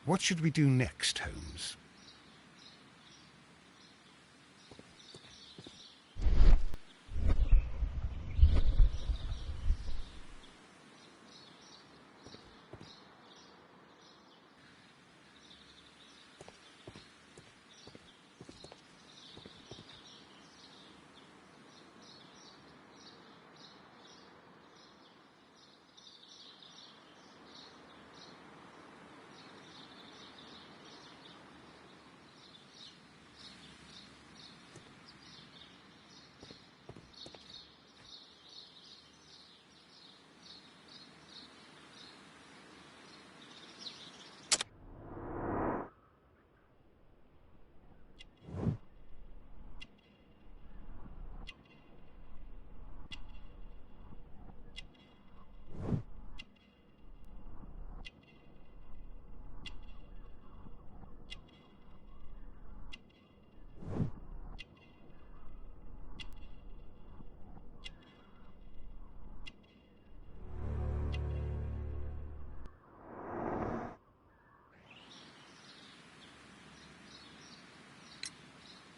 What should we do next, Holmes?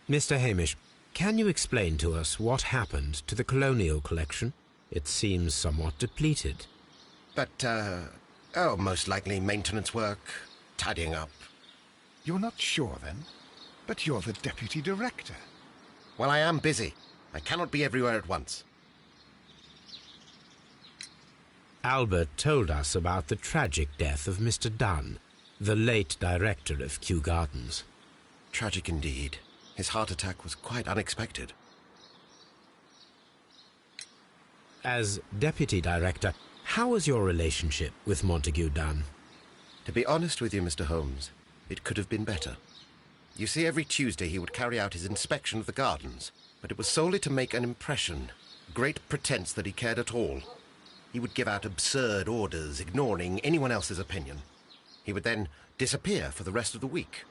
Mr. Hamish, can you explain to us what happened to the colonial collection? It seems somewhat depleted. Most likely maintenance work, tidying up. You're not sure, then? But you're the deputy director. Well, I am busy. I cannot be everywhere at once. Albert told us about the tragic death of Mr. Dunn, the late director of Kew Gardens. Tragic indeed. His heart attack was quite unexpected. As deputy director, how was your relationship with Montague Dunn? To be honest with you, Mr. Holmes, it could have been better. You see, every Tuesday he would carry out his inspection of the gardens, but it was solely to make an impression, great pretense that he cared at all. He would give out absurd orders, ignoring anyone else's opinion. He would then disappear for the rest of the week.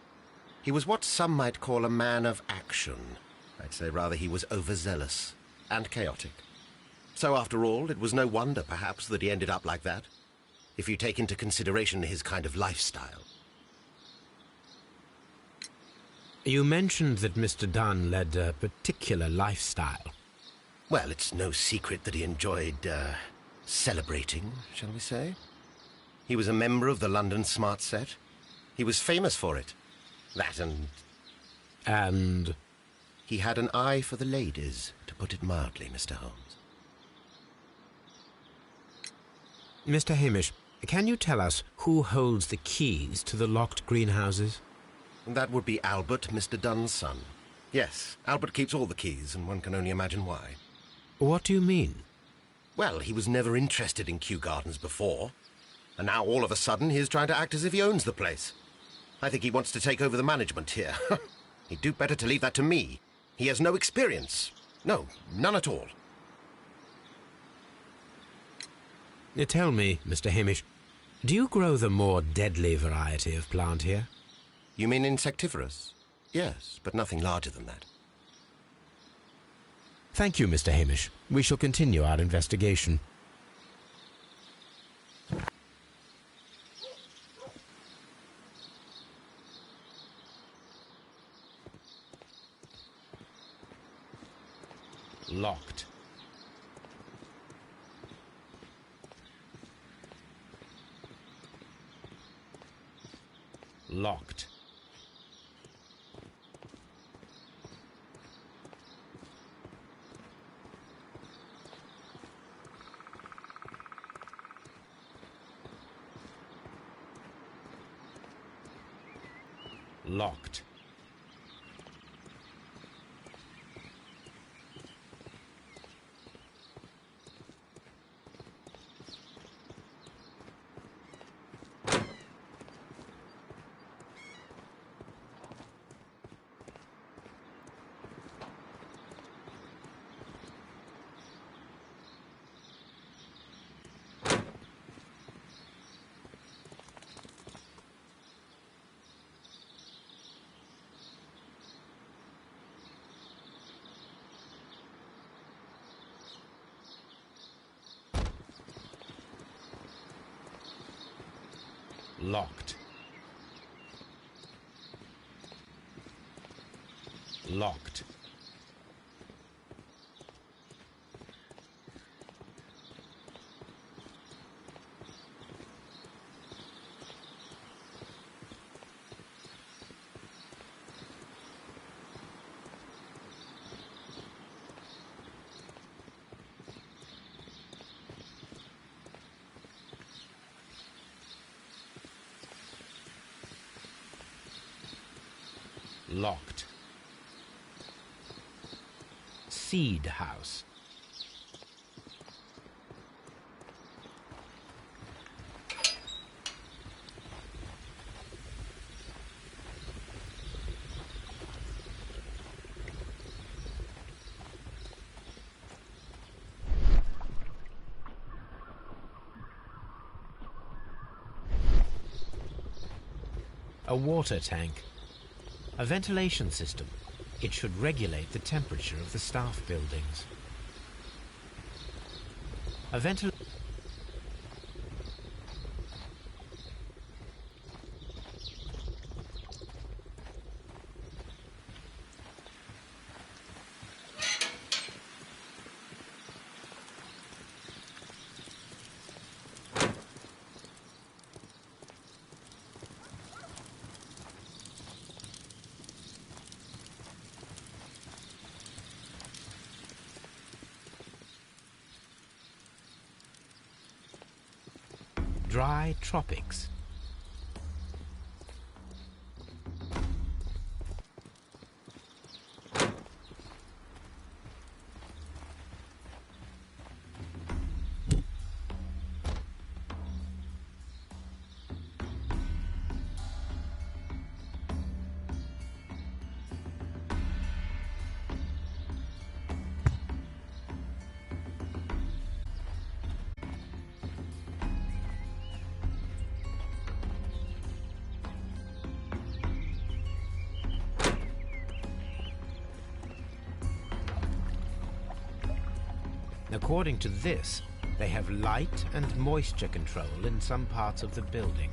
He was what some might call a man of action. I'd say rather he was overzealous and chaotic. So after all, it was no wonder, perhaps, that he ended up like that, if you take into consideration his kind of lifestyle. You mentioned that Mr. Dunn led a particular lifestyle. Well, it's no secret that he enjoyed, celebrating, shall we say. He was a member of the London Smart Set. He was famous for it. That And? He had an eye for the ladies, to put it mildly, Mr. Holmes. Mr. Hamish, can you tell us who holds the keys to the locked greenhouses? That would be Albert, Mr. Dunn's son. Yes, Albert keeps all the keys, and one can only imagine why. What do you mean? Well, he was never interested in Kew Gardens before, and now all of a sudden he is trying to act as if he owns the place. I think he wants to take over the management here. He'd do better to leave that to me. He has no experience. No, none at all. Tell me, Mr. Hamish, do you grow the more deadly variety of plant here? You mean insectivorous? Yes, but nothing larger than that. Thank you, Mr. Hamish. We shall continue our investigation. Locked. Locked. Locked. Locked. Locked. Locked. Seed house. A water tank. A ventilation system. It should regulate the temperature of the staff buildings. A dry tropics. According to this, they have light and moisture control in some parts of the building.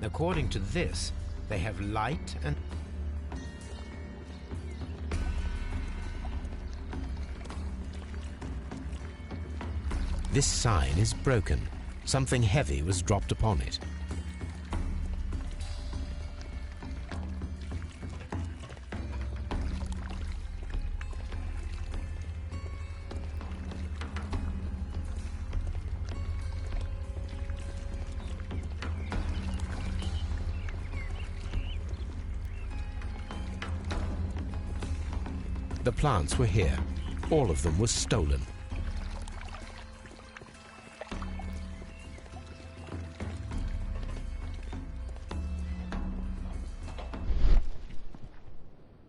According to this, they have light and this sign is broken. Something heavy was dropped upon it. The plants were here. All of them were stolen.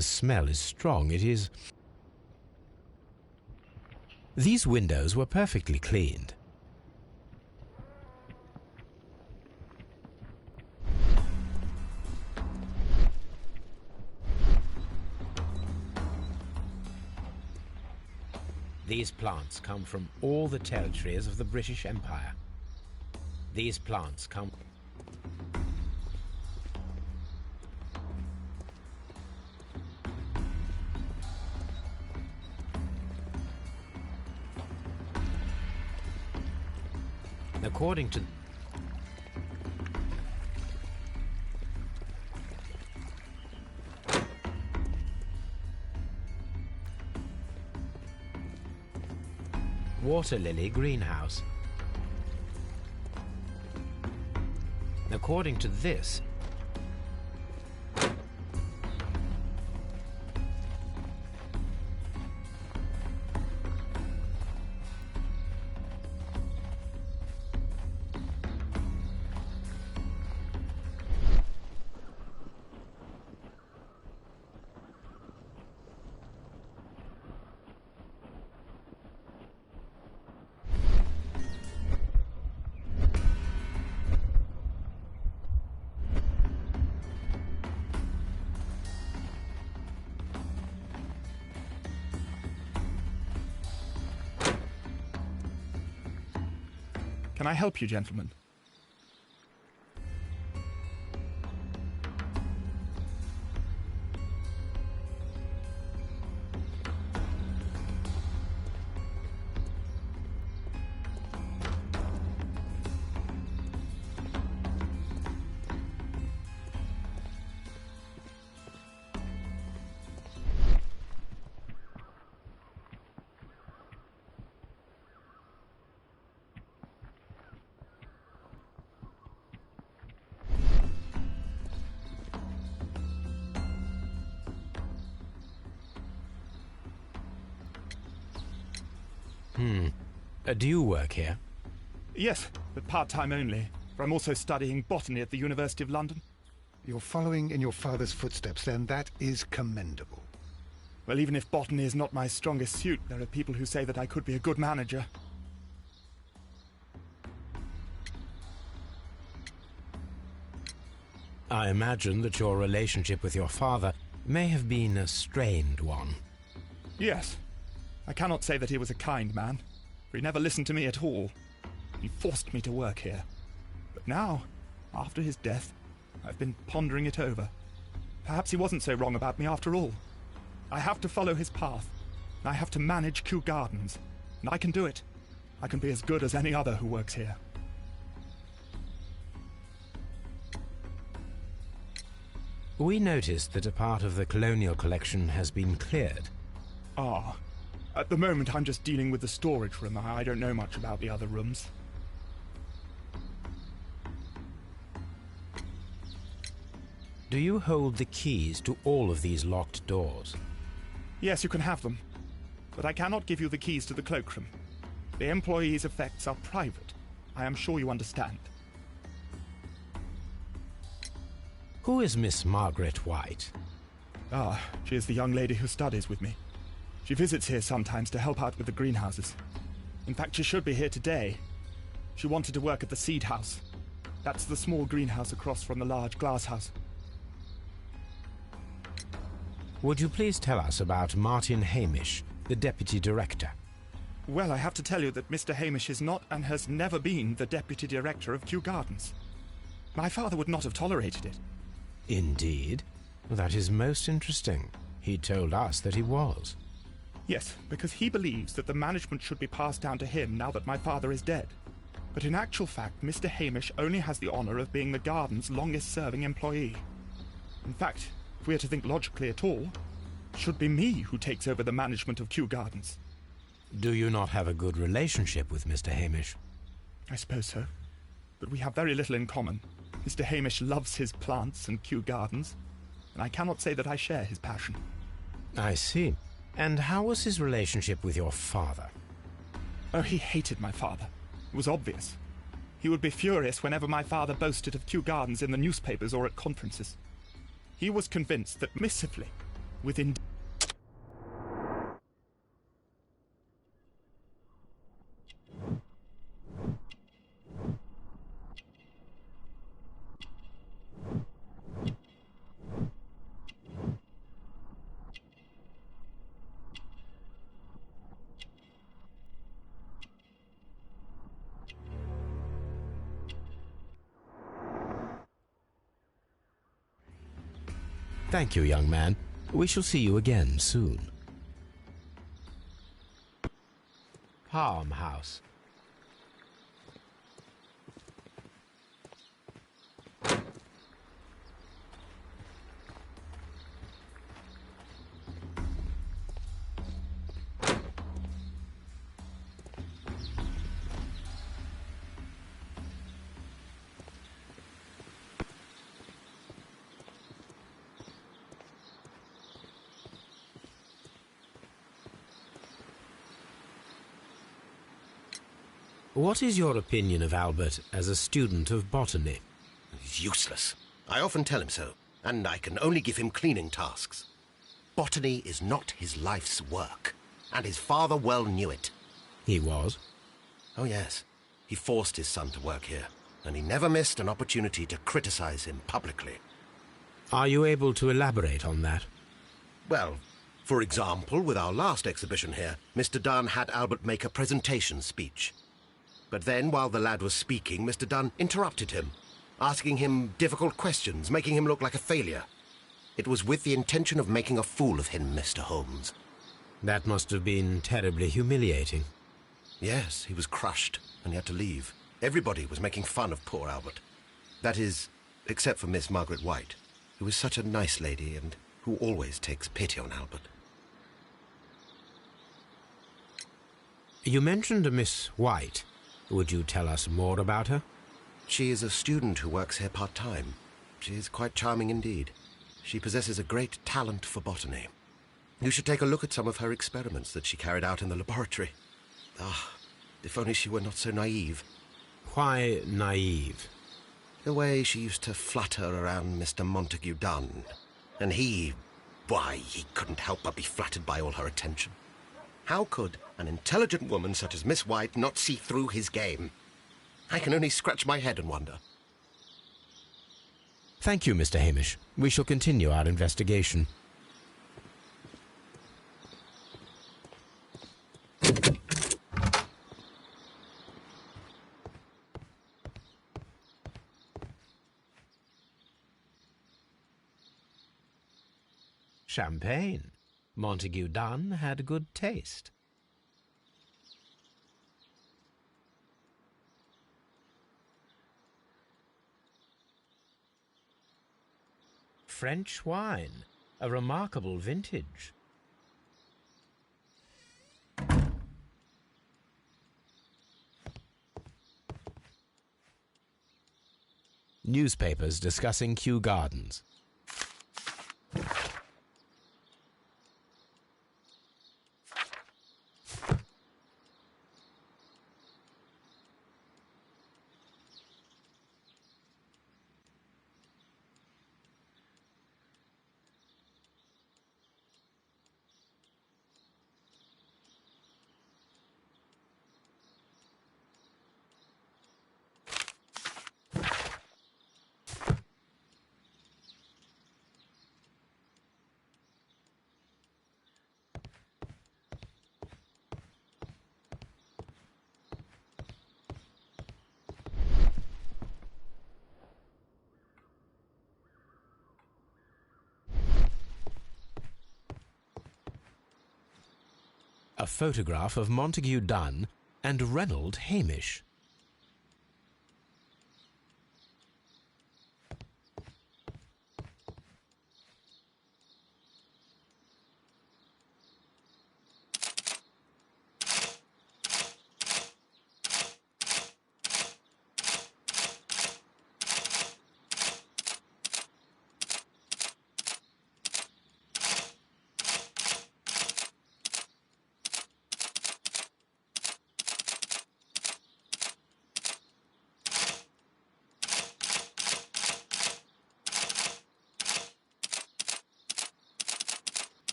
The smell is strong. It is... These windows were perfectly cleaned. These plants come from all the territories of the British Empire. These plants come... According to water lily greenhouse. According to this, Can I help you, gentlemen? Do you work here? Yes, but part-time only, for I'm also studying botany at the University of London. You're following in your father's footsteps, then. That is commendable. Well, even if botany is not my strongest suit, there are people who say that I could be a good manager. I imagine that your relationship with your father may have been a strained one. Yes. I cannot say that he was a kind man, for he never listened to me at all. He forced me to work here. But now, after his death, I've been pondering it over. Perhaps he wasn't so wrong about me after all. I have to follow his path, and I have to manage Kew Gardens, and I can do it. I can be as good as any other who works here. We noticed that a part of the colonial collection has been cleared. Ah. At the moment, I'm just dealing with the storage room. I don't know much about the other rooms. Do you hold the keys to all of these locked doors? Yes, you can have them. But I cannot give you the keys to the cloakroom. The employees' effects are private. I am sure you understand. Who is Miss Margaret White? Ah, she is the young lady who studies with me. She visits here sometimes to help out with the greenhouses. In fact, she should be here today. She wanted to work at the seed house. That's the small greenhouse across from the large glass house. Would you please tell us about Martin Hamish, the deputy director? Well, I have to tell you that Mr. Hamish is not and has never been the deputy director of Kew Gardens. My father would not have tolerated it. Indeed? That is most interesting. He told us that he was. Yes, because he believes that the management should be passed down to him now that my father is dead. But in actual fact, Mr. Hamish only has the honor of being the garden's longest-serving employee. In fact, if we are to think logically at all, it should be me who takes over the management of Kew Gardens. Do you not have a good relationship with Mr. Hamish? I suppose so. But we have very little in common. Mr. Hamish loves his plants and Kew Gardens, and I cannot say that I share his passion. I see. And how was his relationship with your father? Oh, he hated my father. It was obvious. He would be furious whenever my father boasted of Kew Gardens in the newspapers or at conferences. He was convinced that missively, within... Thank you, young man. We shall see you again soon. Palm House. What is your opinion of Albert as a student of botany? He's useless. I often tell him so, and I can only give him cleaning tasks. Botany is not his life's work, and his father well knew it. He was? Oh, yes. He forced his son to work here, and he never missed an opportunity to criticize him publicly. Are you able to elaborate on that? Well, for example, with our last exhibition here, Mr. Dunn had Albert make a presentation speech. But then, while the lad was speaking, Mr. Dunn interrupted him, asking him difficult questions, making him look like a failure. It was with the intention of making a fool of him, Mr. Holmes. That must have been terribly humiliating. Yes, he was crushed, and he had to leave. Everybody was making fun of poor Albert. That is, except for Miss Margaret White, who is such a nice lady and who always takes pity on Albert. You mentioned a Miss White. Would you tell us more about her? She is a student who works here part-time. She is quite charming indeed. She possesses a great talent for botany. You should take a look at some of her experiments that she carried out in the laboratory. Ah, if only she were not so naive. Why naive? The way she used to flutter around Mr. Montague Dunn. And why, he couldn't help but be flattered by all her attention. How could an intelligent woman such as Miss White not see through his game? I can only scratch my head and wonder. Thank you, Mr. Hamish. We shall continue our investigation. Champagne. Montague Dunn had good taste. French wine, a remarkable vintage. Newspapers discussing Kew Gardens. A photograph of Montague Dunn and Reynold Hamish.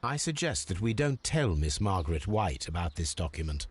I suggest that we don't tell Miss Margaret White about this document.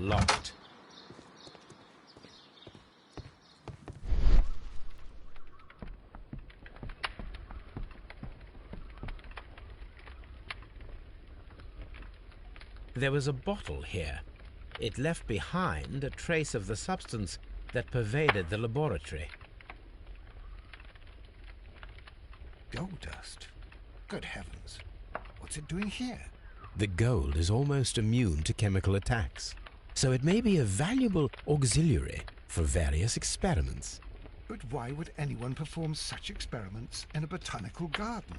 locked. There was a bottle here. It left behind a trace of the substance that pervaded the laboratory. Gold dust? Good heavens. What's it doing here? The gold is almost immune to chemical attacks, so it may be a valuable auxiliary for various experiments. But why would anyone perform such experiments in a botanical garden?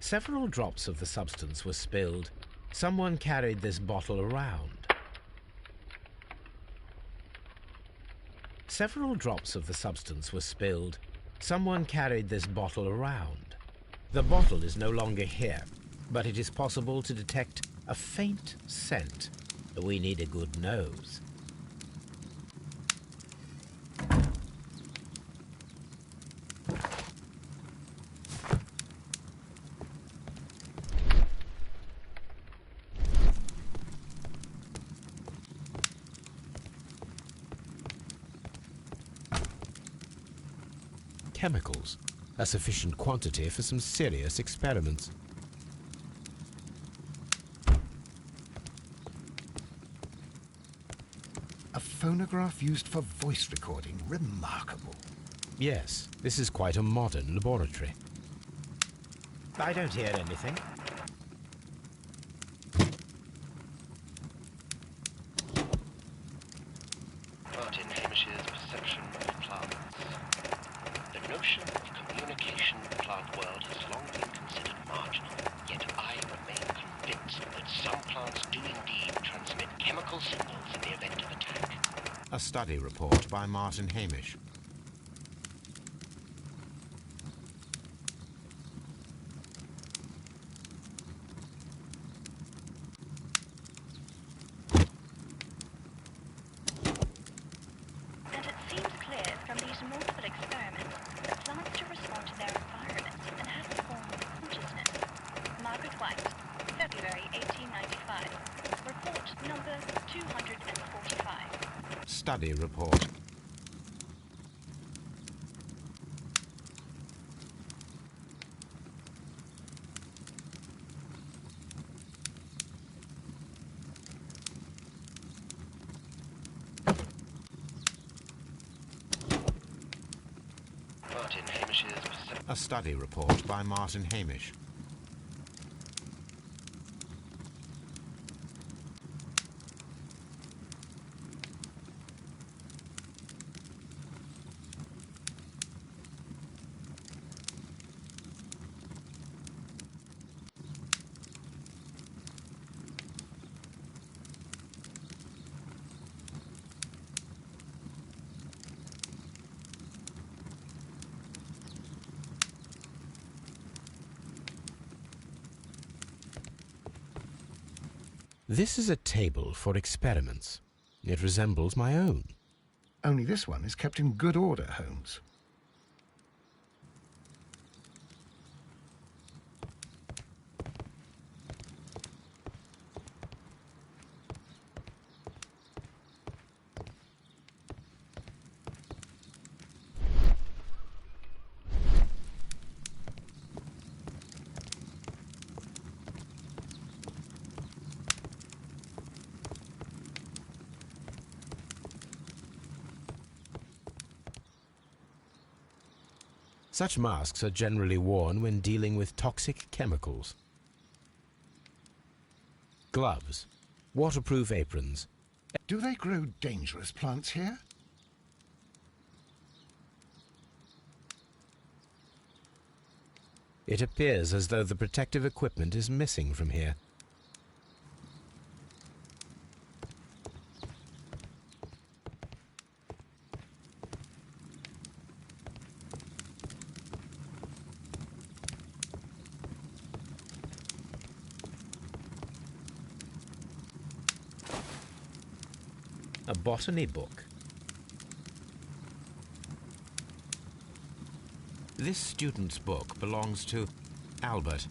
Several drops of the substance were spilled. Someone carried this bottle around. Several drops of the substance were spilled. Someone carried this bottle around. The bottle is no longer here, but it is possible to detect a faint scent. We need a good nose. Chemicals, a sufficient quantity for some serious experiments. A phonograph used for voice recording. Remarkable. Yes, this is quite a modern laboratory. I don't hear anything. Martin Hamish's perception of plants. The notion of communication in the plant world has long been considered marginal, yet I remain convinced that some plants do indeed transmit chemical signals in the event of attack. A study report by Martin Hamish. And it seems clear from these multiple experiments that plants do respond to their environment and have a form of consciousness. Margaret White, February 1895. Report number 245. Study report. Martin Hamish's perception. A study report by Martin Hamish. This is a table for experiments. It resembles my own. Only this one is kept in good order, Holmes. Such masks are generally worn when dealing with toxic chemicals. Gloves, waterproof aprons. Do they grow dangerous plants here? It appears as though the protective equipment is missing from here. a botany book. This student's book belongs to Albert.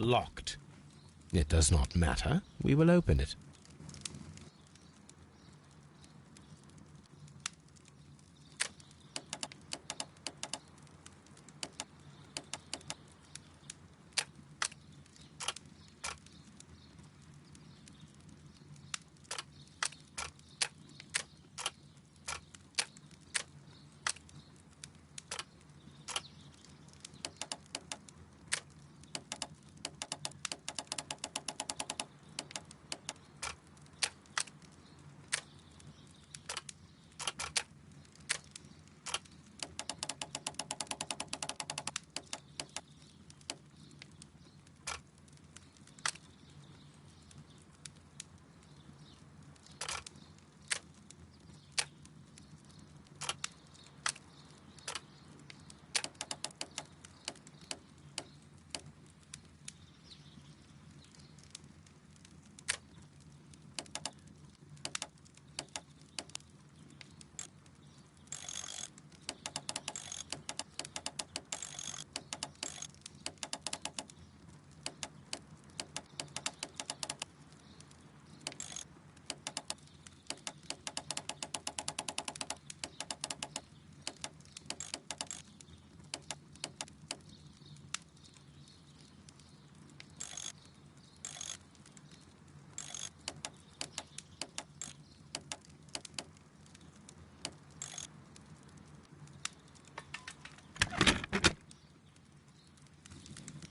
Locked. It does not matter. We will open it.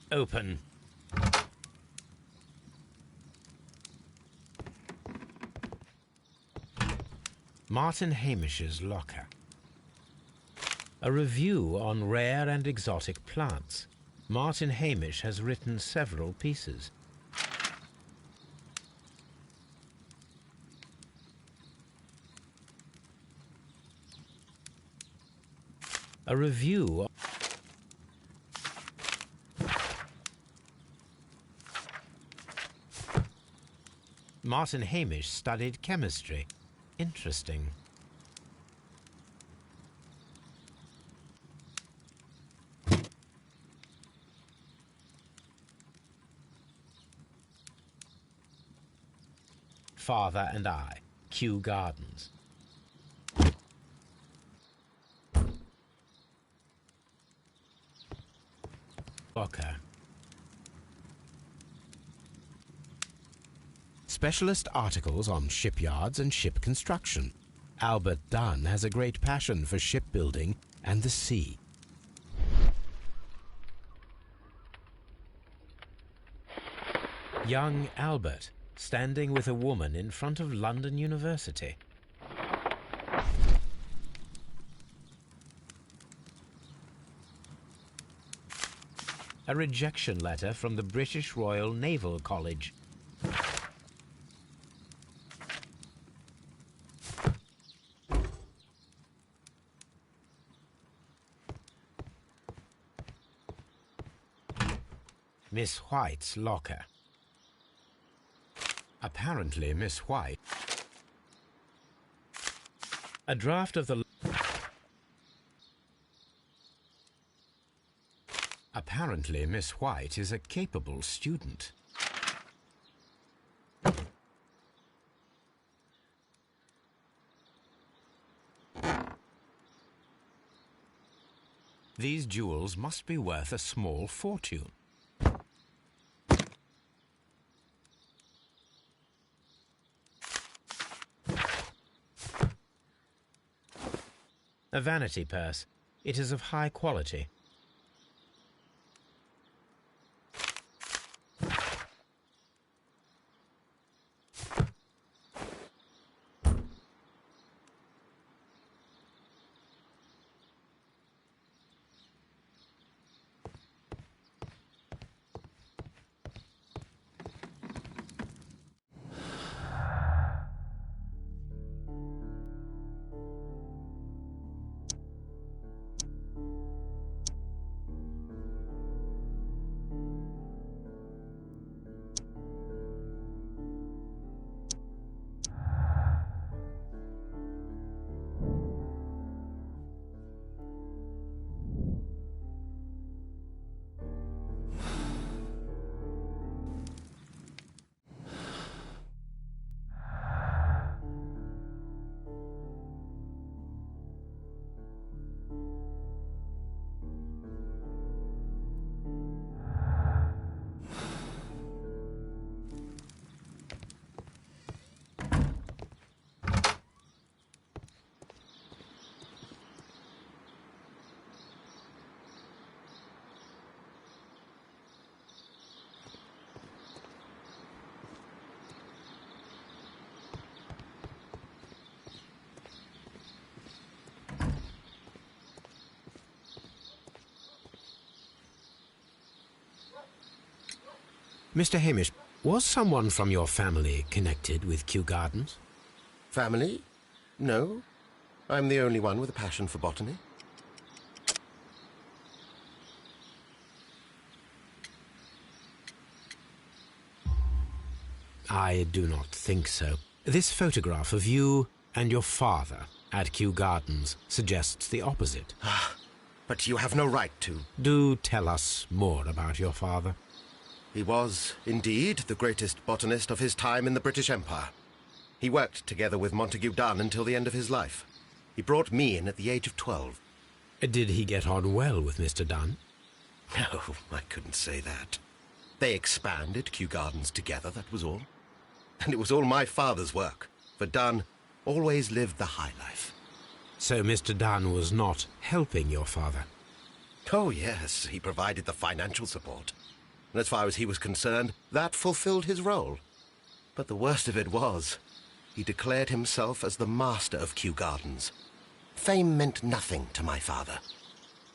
Open. Martin Hamish's locker. A review on rare and exotic plants. Martin Hamish has written several pieces. A review. Martin Hamish studied chemistry. Interesting. Father and I, Kew Gardens. Locker. Specialist articles on shipyards and ship construction. Albert Dunn has a great passion for shipbuilding and the sea. Young Albert, standing with a woman in front of London University. A rejection letter from the British Royal Naval College. Miss White's locker. Apparently, Miss White. A draft of the... Apparently, Miss White is a capable student. These jewels must be worth a small fortune. A vanity purse. It is of high quality. Mr. Hamish, was someone from your family connected with Kew Gardens? Family? No. I'm the only one with a passion for botany. I do not think so. This photograph of you and your father at Kew Gardens suggests the opposite. But you have no right to. Do tell us more about your father. He was, indeed, the greatest botanist of his time in the British Empire. He worked together with Montague Dunn until the end of his life. He brought me in at the age of 12. Did he get on well with Mr. Dunn? No, I couldn't say that. They expanded Kew Gardens together, that was all. And it was all my father's work, for Dunn always lived the high life. So Mr. Dunn was not helping your father? Oh, yes, he provided the financial support. And as far as he was concerned, that fulfilled his role. But the worst of it was, he declared himself as the master of Kew Gardens. Fame meant nothing to my father,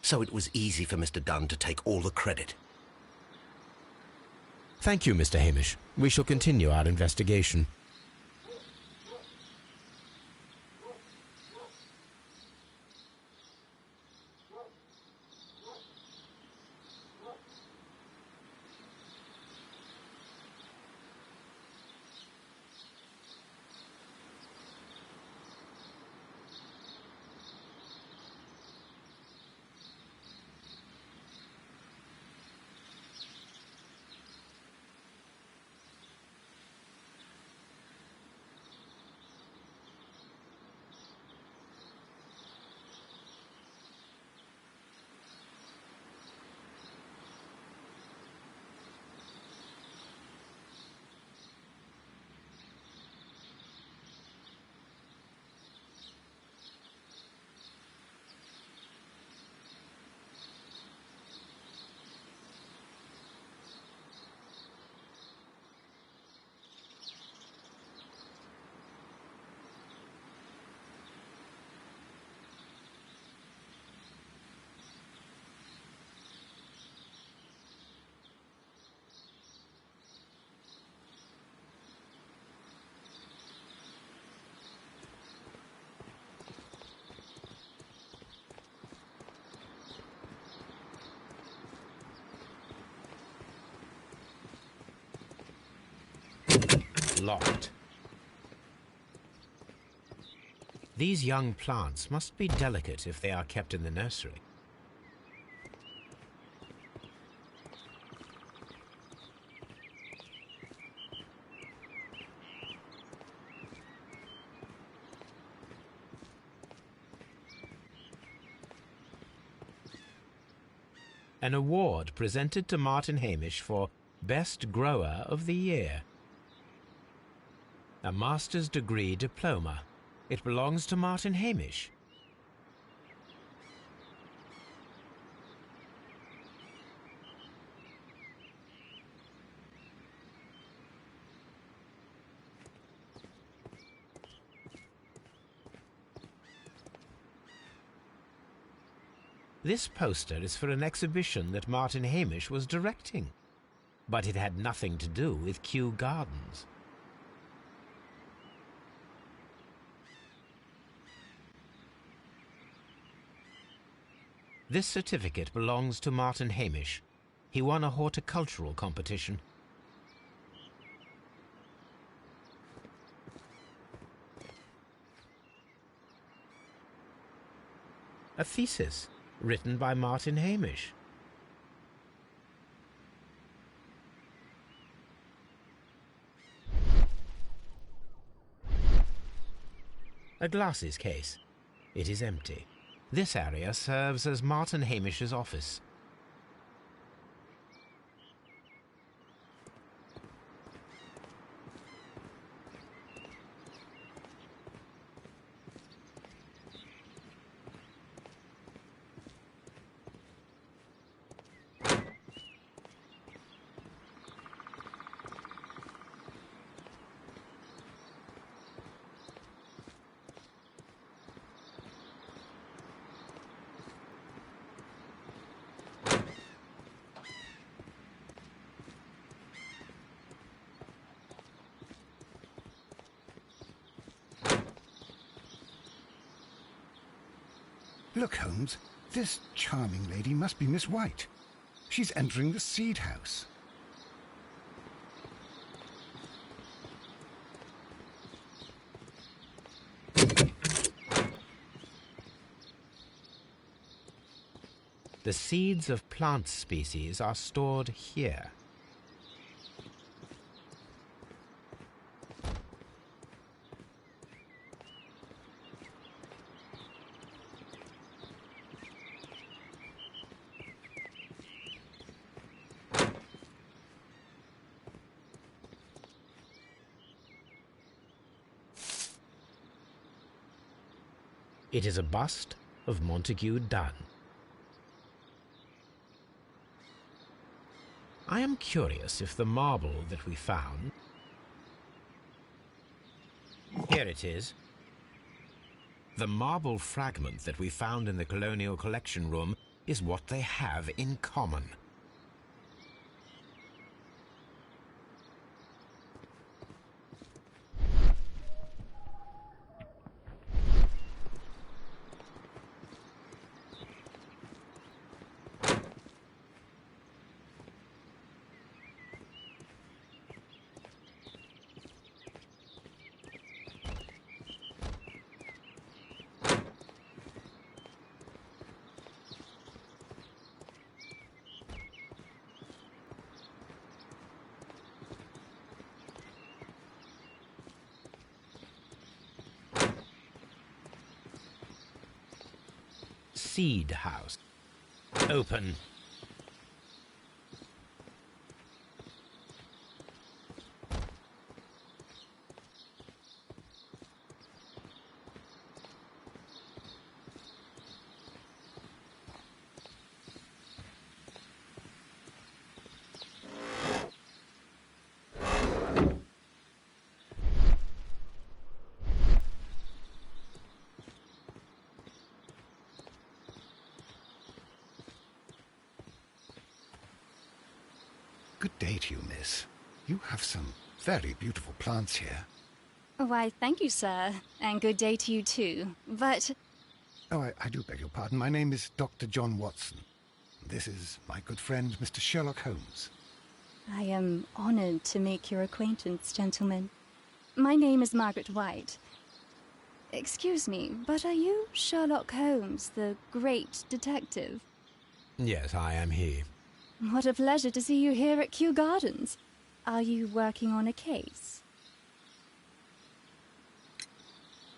so it was easy for Mr. Dunn to take all the credit. Thank you, Mr. Hamish. We shall continue our investigation. Locked. These young plants must be delicate if they are kept in the nursery. An award presented to Martin Hamish for Best Grower of the Year. A master's degree diploma. It belongs to Martin Hamish. This poster is for an exhibition that Martin Hamish was directing, but it had nothing to do with Kew Gardens. This certificate belongs to Martin Hamish. He won a horticultural competition. A thesis written by Martin Hamish. A glasses case. It is empty. This area serves as Martin Hamish's office. Look, Holmes, this charming lady must be Miss White. She's entering the seed house. The seeds of plant species are stored here. It is a bust of Montague Dunn. I am curious if the marble that we found... Here it is. The marble fragment that we found in the Colonial Collection Room is what they have in common. Seed house. Open. Good day to you, miss. You have some very beautiful plants here. Why, thank you, sir. And good day to you, too. But... Oh, I do beg your pardon. My name is Dr. John Watson. This is my good friend, Mr. Sherlock Holmes. I am honored to make your acquaintance, gentlemen. My name is Margaret White. Excuse me, but are you Sherlock Holmes, the great detective? Yes, I am he. What a pleasure to see you here at Kew Gardens. Are you working on a case?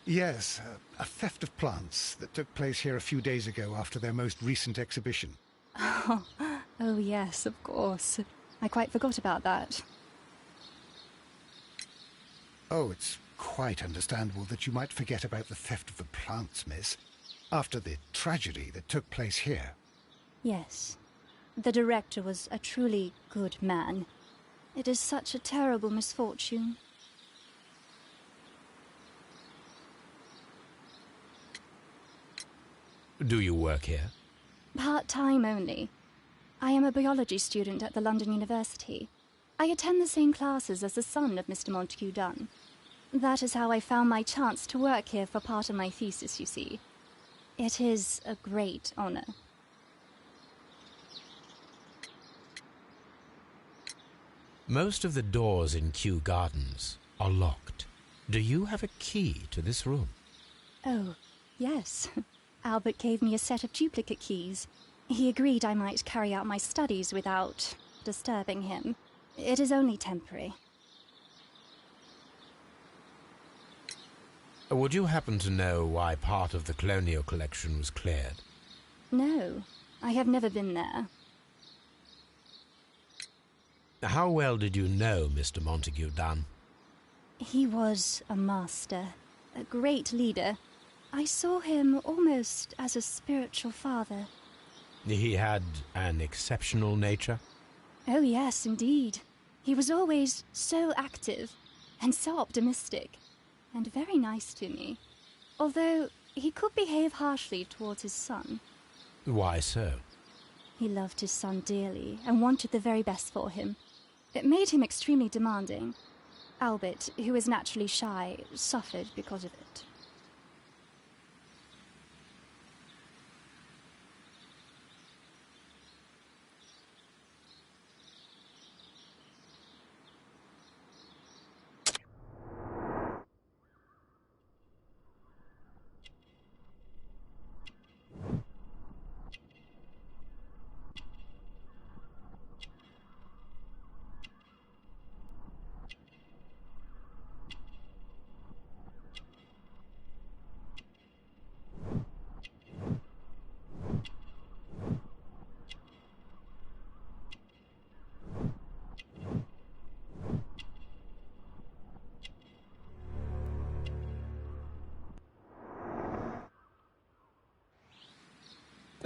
Yes, a theft of plants that took place here a few days ago after their most recent exhibition. Oh, yes, of course. I quite forgot about that. Oh, it's quite understandable that you might forget about the theft of the plants, miss, after the tragedy that took place here. Yes. The director was a truly good man. It is such a terrible misfortune. Do you work here? Part-time only. I am a biology student at the London University. I attend the same classes as the son of Mr. Montague Dunn. That is how I found my chance to work here for part of my thesis, you see. It is a great honor. Most of the doors in Kew Gardens are locked. Do you have a key to this room? Oh, yes. Albert gave me a set of duplicate keys. He agreed I might carry out my studies without disturbing him. It is only temporary. Would you happen to know why part of the Colonial Collection was cleared? No, I have never been there. How well did you know Mr. Montague Dunn? He was a master, a great leader. I saw him almost as a spiritual father. He had an exceptional nature? Oh yes, indeed. He was always so active and so optimistic and very nice to me. Although he could behave harshly towards his son. Why so? He loved his son dearly and wanted the very best for him. It made him extremely demanding. Albert, who is naturally shy, suffered because of it.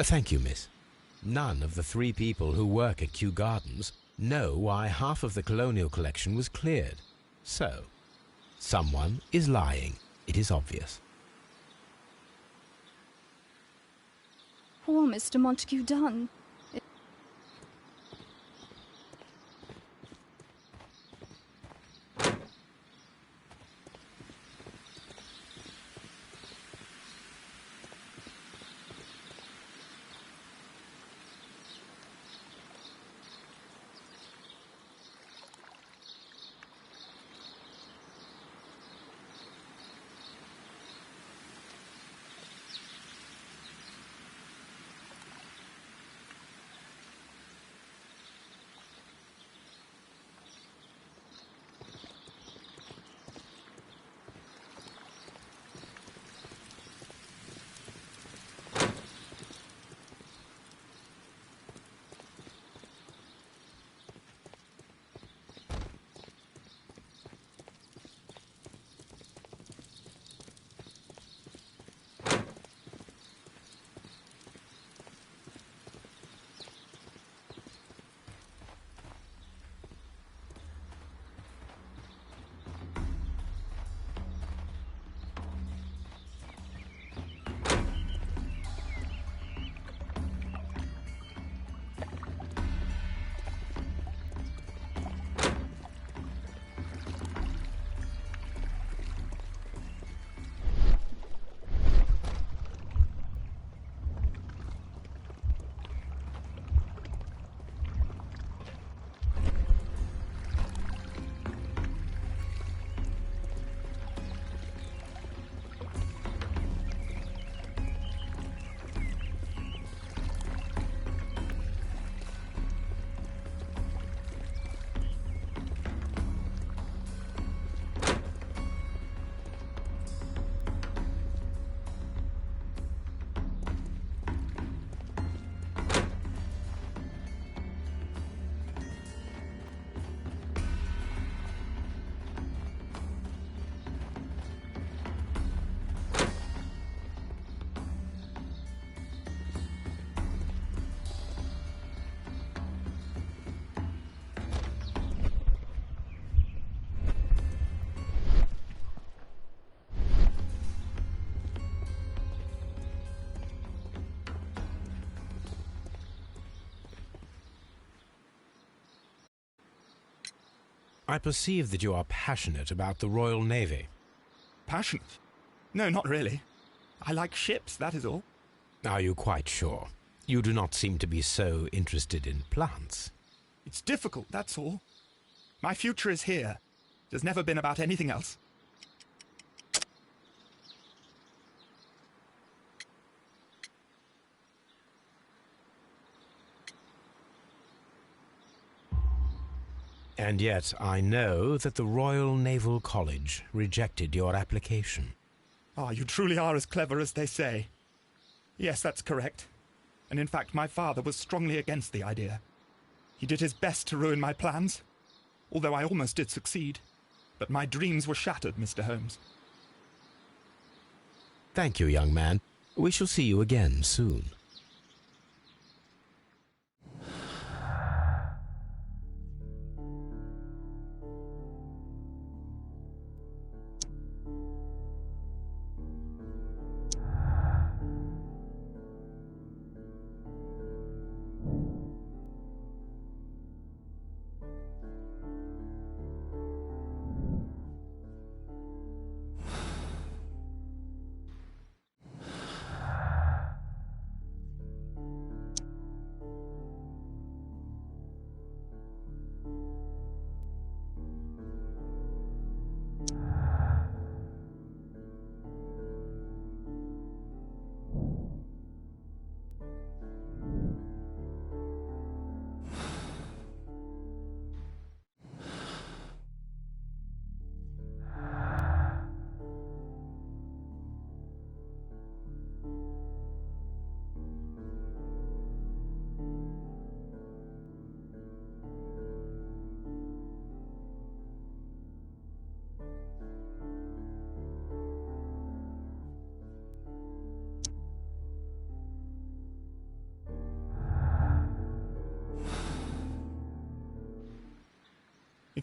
Thank you, miss. None of the 3 people who work at Kew Gardens know why half of the colonial collection was cleared. So, someone is lying. It is obvious. Poor Mr. Montague Dunn. I perceive that you are passionate about the Royal Navy. Passionate? No, not really. I like ships, that is all. Are you quite sure? You do not seem to be so interested in plants. It's difficult, that's all. My future is here. It has never been about anything else. And yet I know that the Royal Naval College rejected your application. Ah, you truly are as clever as they say. Yes, that's correct. And in fact, my father was strongly against the idea. He did his best to ruin my plans, although I almost did succeed. But my dreams were shattered, Mr. Holmes. Thank you, young man. We shall see you again soon.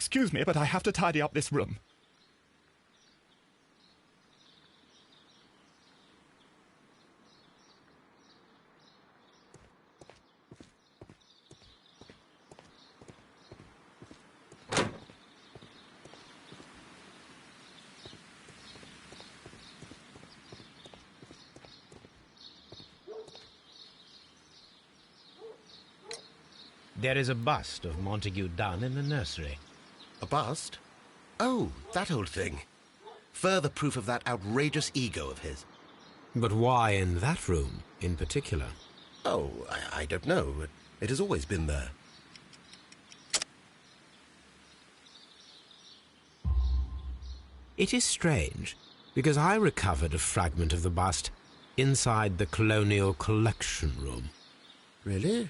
Excuse me, but I have to tidy up this room. There is a bust of Montague Dunn in the nursery. A bust? Oh, that old thing. Further proof of that outrageous ego of his. But why in that room in particular? Oh, I don't know. It has always been there. It is strange, because I recovered a fragment of the bust inside the Colonial Collection Room. Really?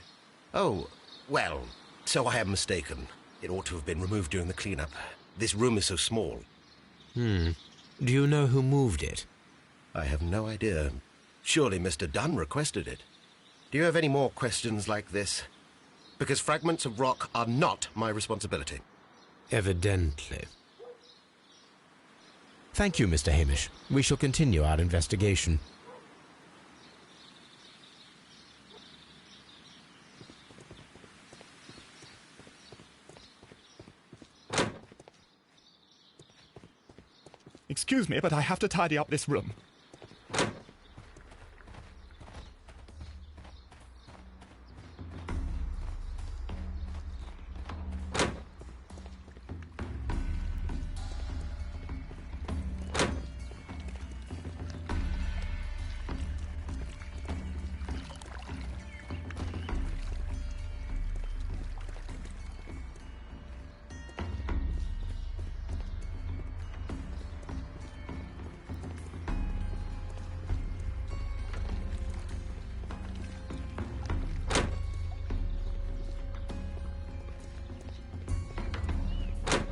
Oh, well, so I am mistaken. It ought to have been removed during the cleanup. This room is so small. Do you know who moved it? I have no idea. Surely Mr. Dunn requested it. Do you have any more questions like this? Because fragments of rock are not my responsibility. Evidently. Thank you, Mr. Hamish. We shall continue our investigation. Excuse me, but I have to tidy up this room.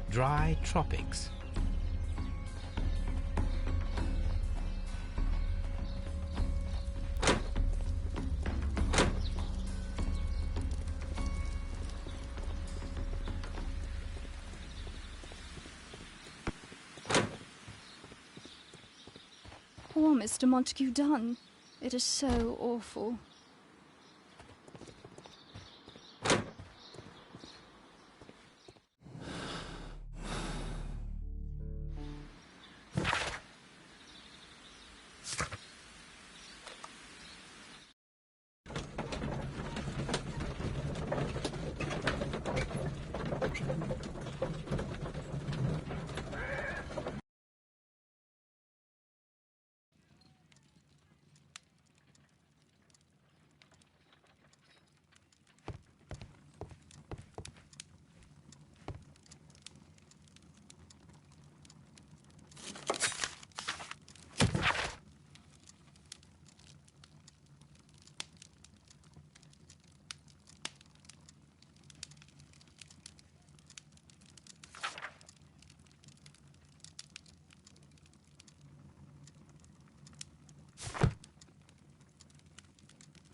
Dry tropics. Poor Mr. Montague Dunn. It is so awful.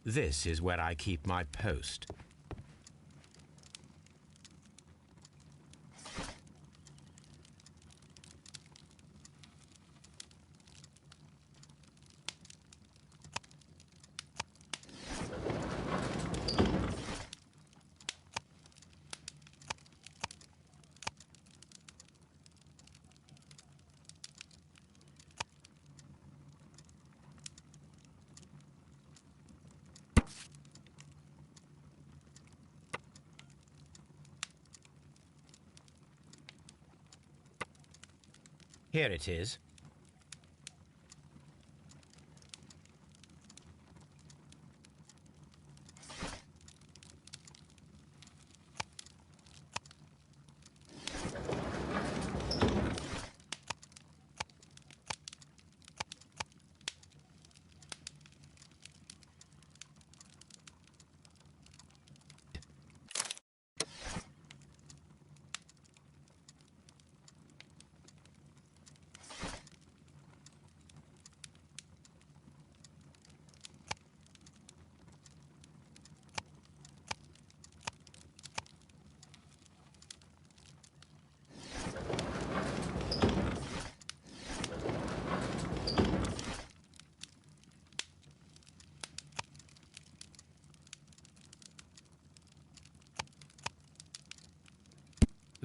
This is where I keep my post. Here it is.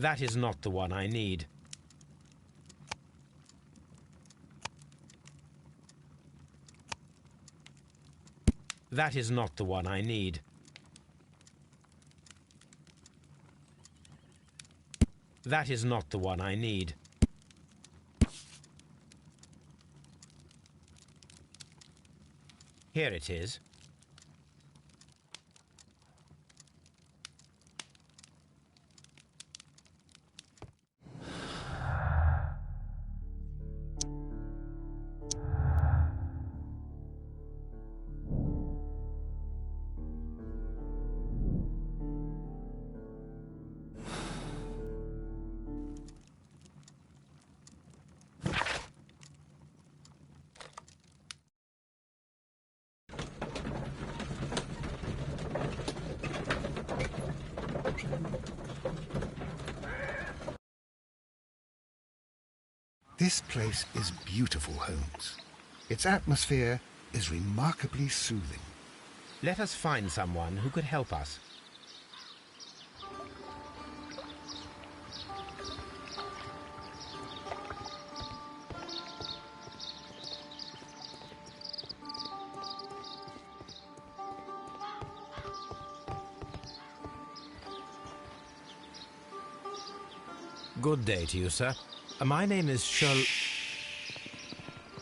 That is not the one I need. That is not the one I need. That is not the one I need. Here it is. This place is beautiful, Holmes. Its atmosphere is remarkably soothing. Let us find someone who could help us. Good day to you, sir. My name is Sherlock...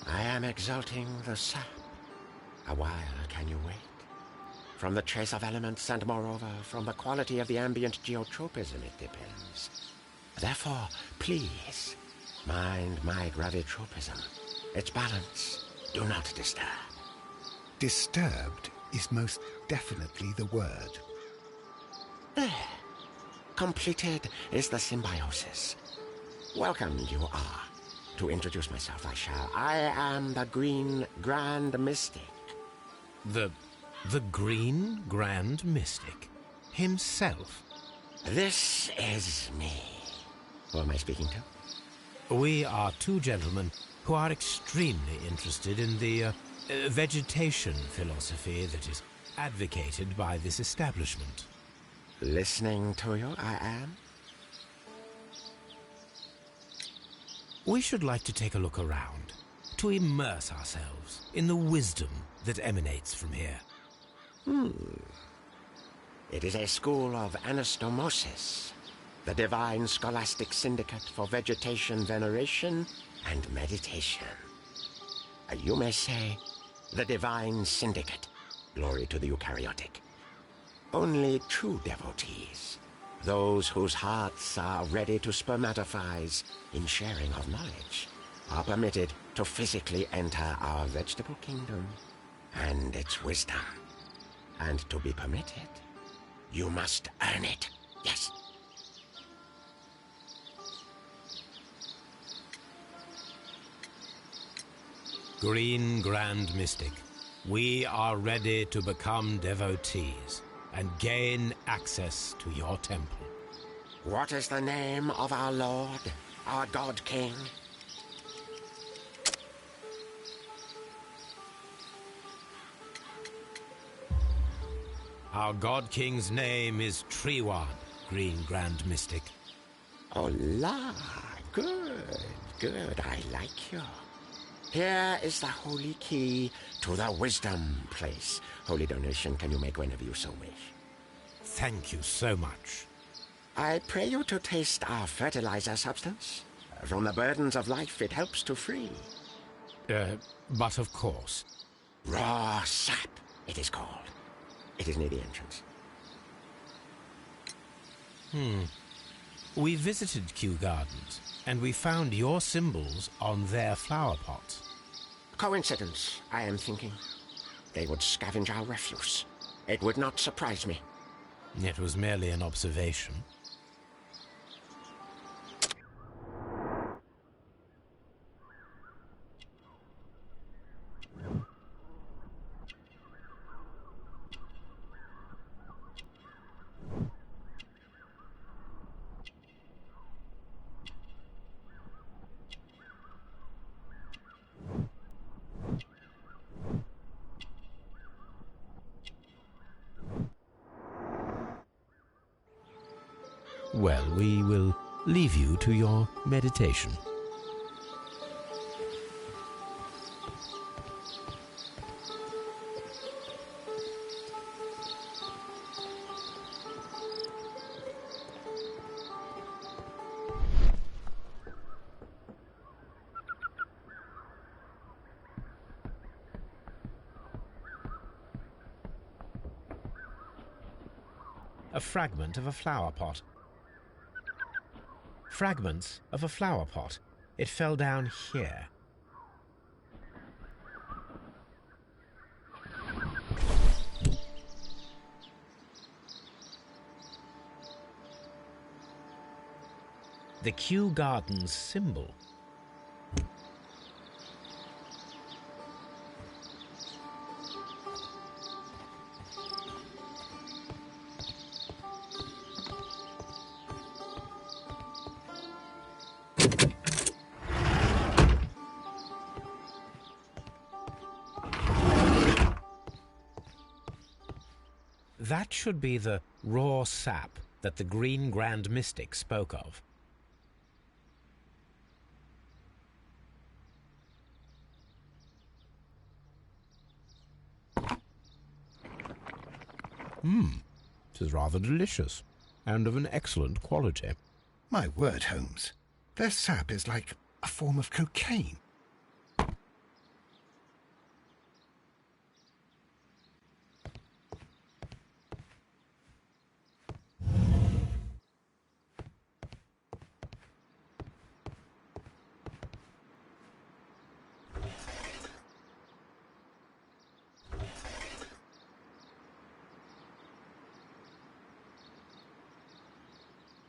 I am exalting the sap. A while can you wait? From the trace of elements and moreover from the quality of the ambient geotropism it depends. Therefore, please, mind my gravitropism. Its balance, do not disturb. Disturbed is most definitely the word. There. Completed is the symbiosis. Welcome you are. To introduce myself I shall. I am the Green Grand Mystic. The Green Grand Mystic? Himself? This is me. Who am I speaking to? We are two gentlemen who are extremely interested in the vegetation philosophy that is advocated by this establishment. Listening to you, I am. We should like to take a look around, to immerse ourselves in the wisdom that emanates from here. It is a school of anastomosis, the divine scholastic syndicate for vegetation veneration and meditation. You may say, the divine syndicate, glory to the eukaryotic. Only true devotees, those whose hearts are ready to spermatophize in sharing of knowledge, are permitted to physically enter our vegetable kingdom and its wisdom. And to be permitted, you must earn it. Yes. Green Grand Mystic, we are ready to become devotees and gain access to your temple. What is the name of our Lord, our God King? Our God King's name is Treeward, Green Grand Mystic. Oh, la, good, I like you. Here is the holy key to the wisdom place. Holy donation can you make whenever you so wish. Thank you so much. I pray you to taste our fertilizer substance. From the burdens of life it helps to free. But of course. Raw sap, it is called. It is near the entrance. We visited Kew Gardens, and we found your symbols on their flower pots. Coincidence, I am thinking. They would scavenge our refuse. It would not surprise me. It was merely an observation. Well, we will leave you to your meditation. A fragment of a flower pot. Fragments of a flower pot. It fell down here. The Kew Gardens symbol. That should be the raw sap that the Green Grand Mystic spoke of. It is rather delicious, and of an excellent quality. My word, Holmes. Their sap is like a form of cocaine.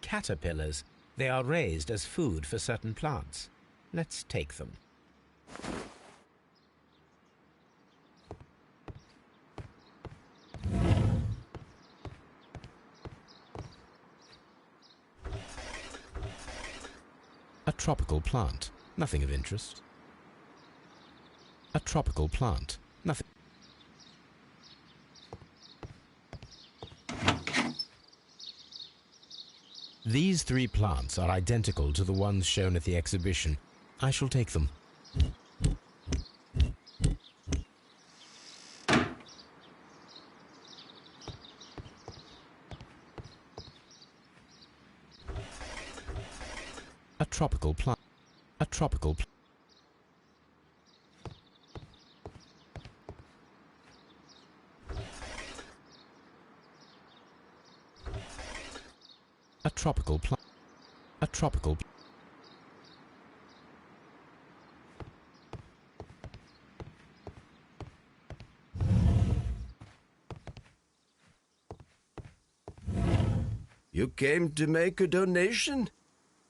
Caterpillars. They are raised as food for certain plants. Let's take them. A tropical plant. Nothing of interest. A tropical plant. Nothing. These three plants are identical to the ones shown at the exhibition. I shall take them. A tropical plant. A tropical plant. A tropical plant. A tropical. You came to make a donation?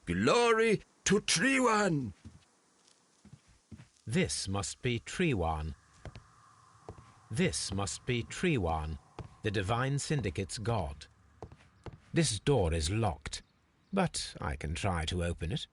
Glory to Treewan! This must be Treewan. This must be Treewan, the Divine Syndicate's god. This door is locked, but I can try to open it.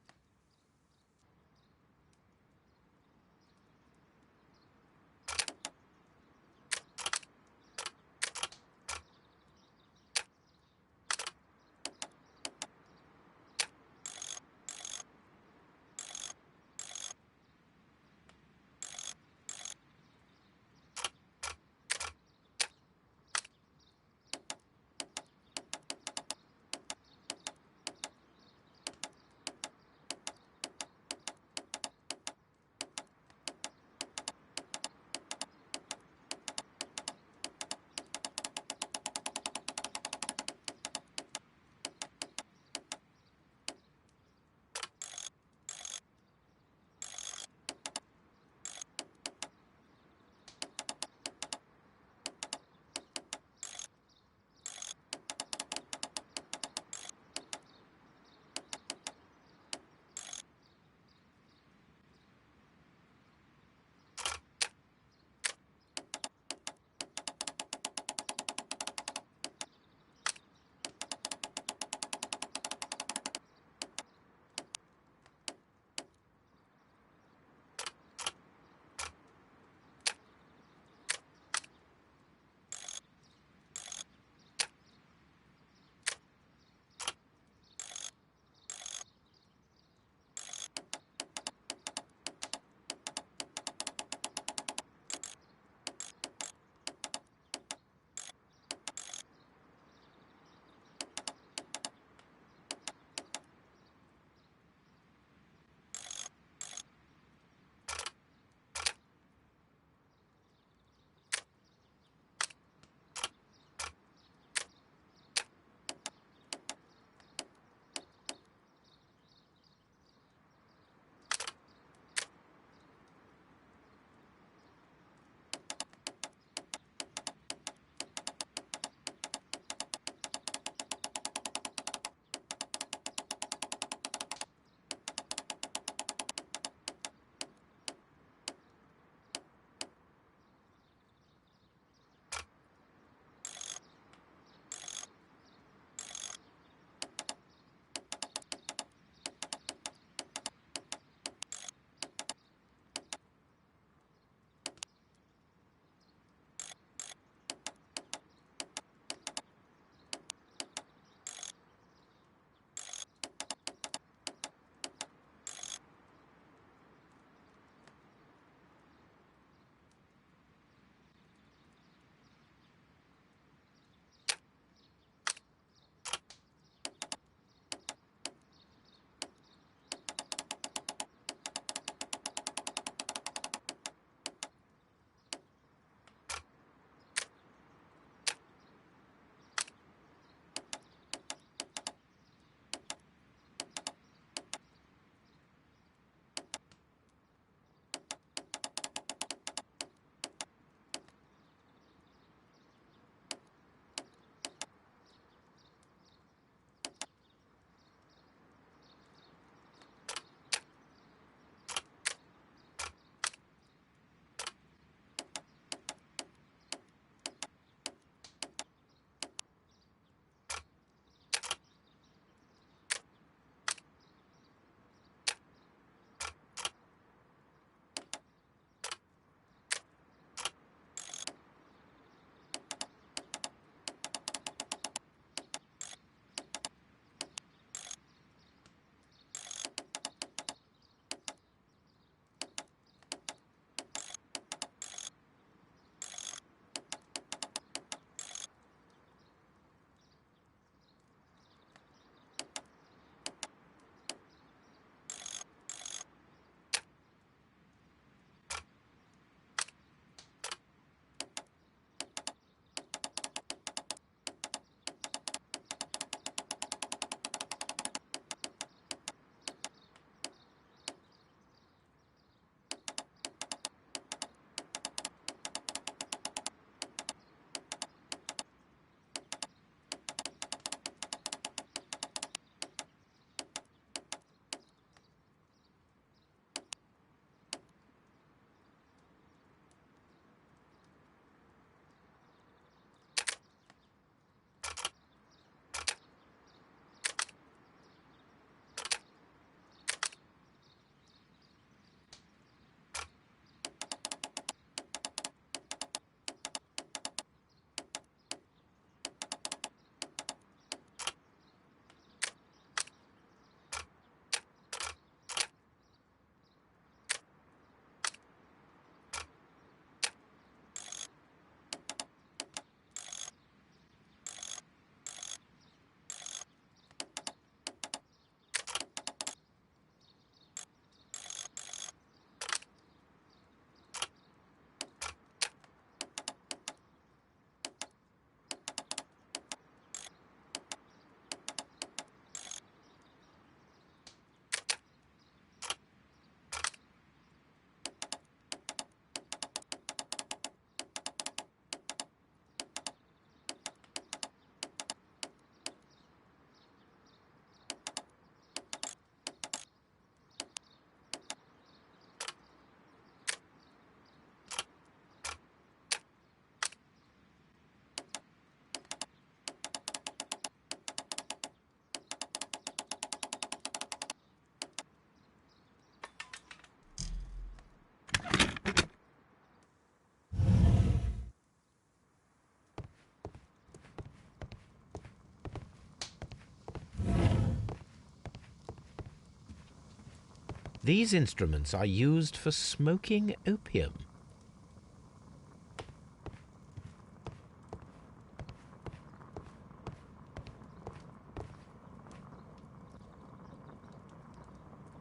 These instruments are used for smoking opium.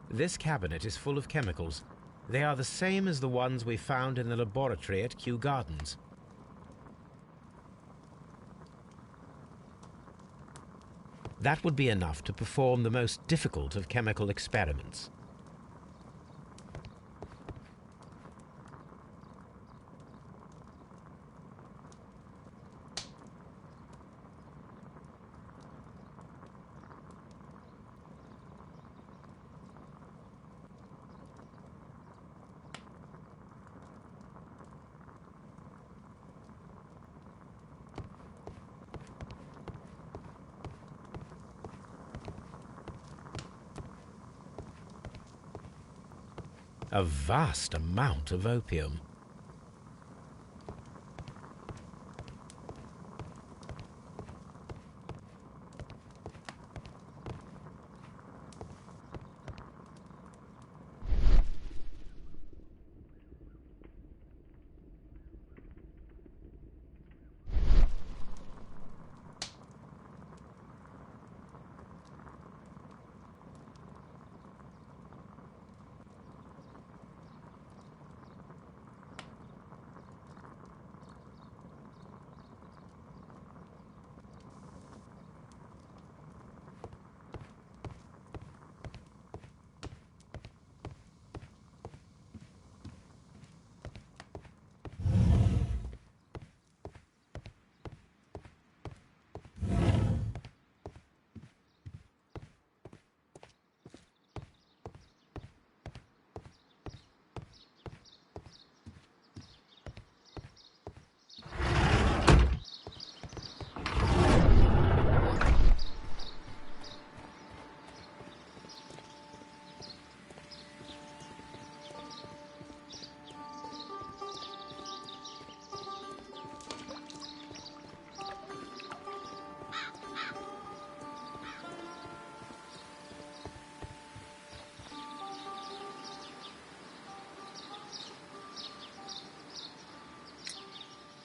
This cabinet is full of chemicals. They are the same as the ones we found in the laboratory at Kew Gardens. That would be enough to perform the most difficult of chemical experiments. A vast amount of opium.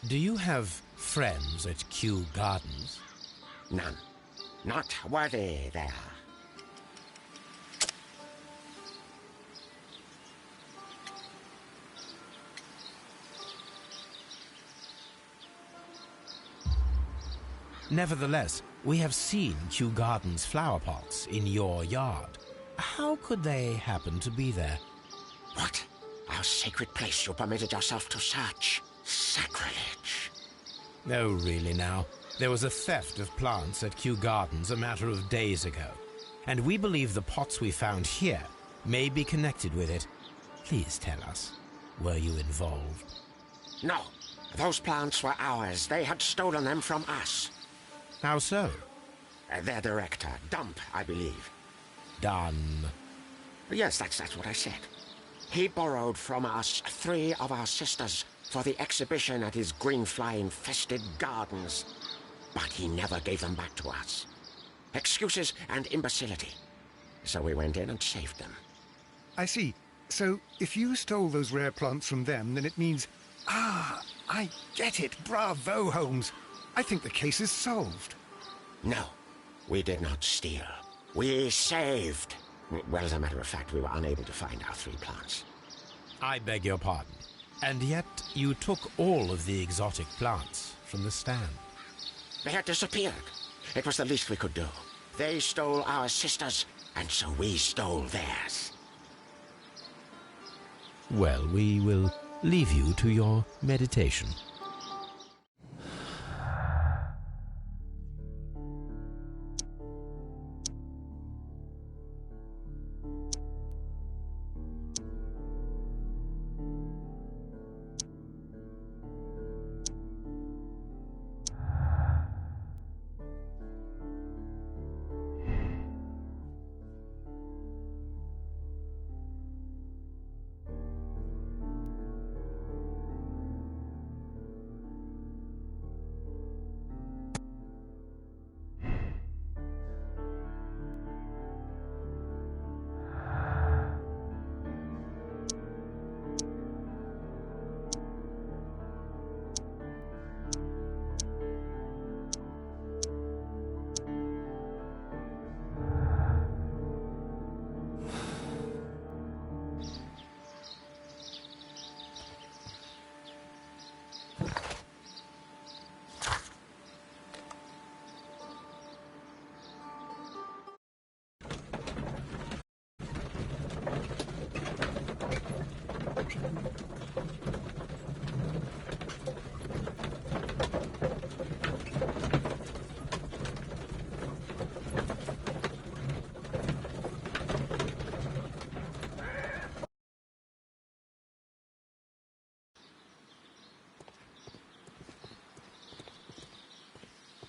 Do you have friends at Kew Gardens? None. Not worthy there. Nevertheless, we have seen Kew Gardens flower pots in your yard. How could they happen to be there? What? Our sacred place you permitted yourself to search. Sacrilege. No, really now. There was a theft of plants at Kew Gardens a matter of days ago, and we believe the pots we found here may be connected with it. Please tell us, were you involved? No. Those plants were ours. They had stolen them from us. How so? Their director, Dump, I believe. Done. Yes, that's what I said. He borrowed from us 3 of our sisters for the exhibition at his green fly-infested gardens. But he never gave them back to us. Excuses and imbecility. So we went in and saved them. I see. So, if you stole those rare plants from them, then it means... Ah, I get it. Bravo, Holmes. I think the case is solved. No, we did not steal. We saved. Well, as a matter of fact, we were unable to find our 3 plants. I beg your pardon. And yet you took all of the exotic plants from the stand. They had disappeared. It was the least we could do. They stole our sisters, and so we stole theirs. Well, we will leave you to your meditation.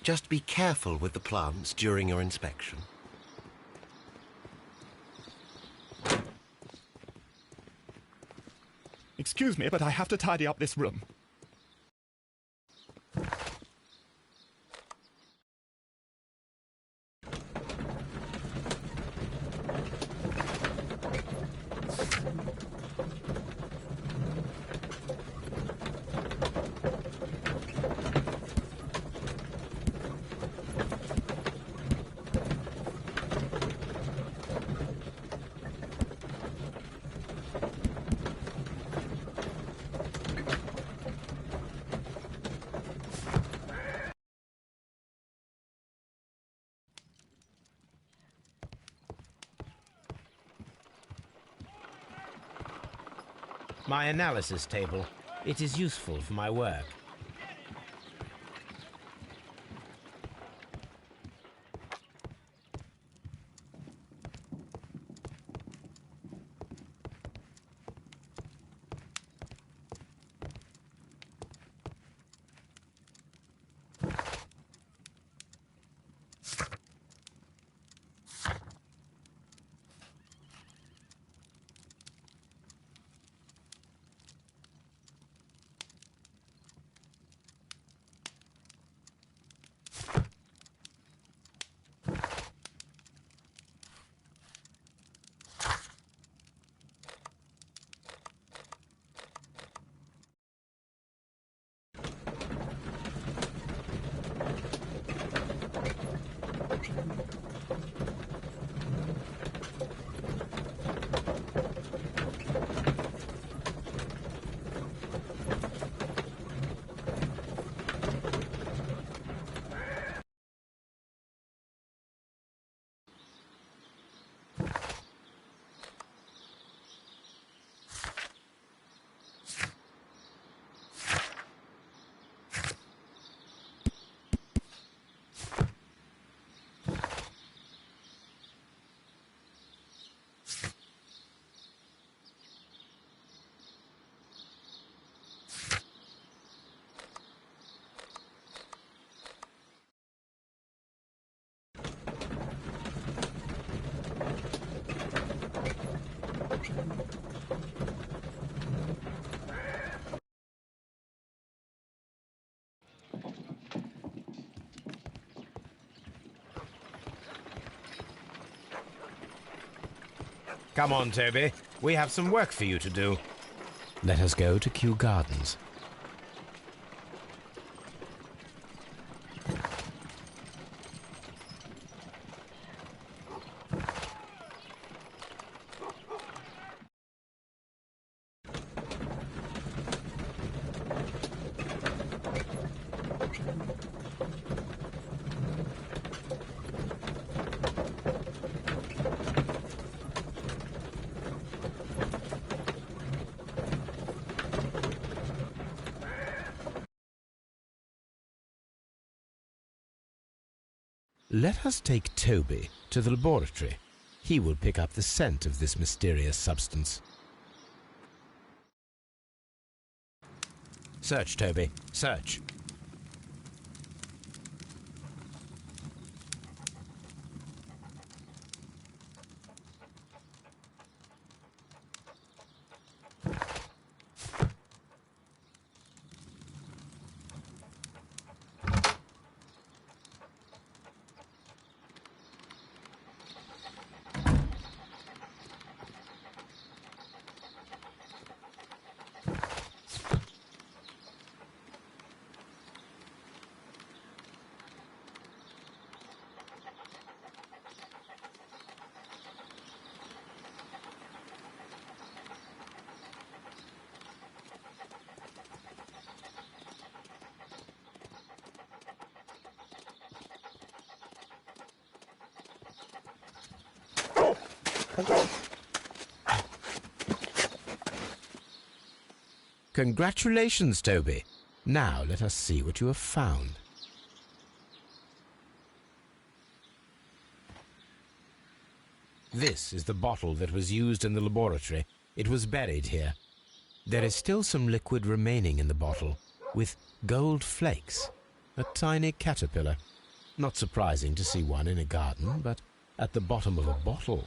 Just be careful with the plants during your inspection. Excuse me, but I have to tidy up this room. My analysis table. It is useful for my work. Come on, Toby. We have some work for you to do. Let us go to Kew Gardens. Let us take Toby to the laboratory. He will pick up the scent of this mysterious substance. Search, Toby. Search. Congratulations, Toby. Now let us see what you have found. This is the bottle that was used in the laboratory. It was buried here. There is still some liquid remaining in the bottle, with gold flakes, a tiny caterpillar. Not surprising to see one in a garden, but at the bottom of a bottle.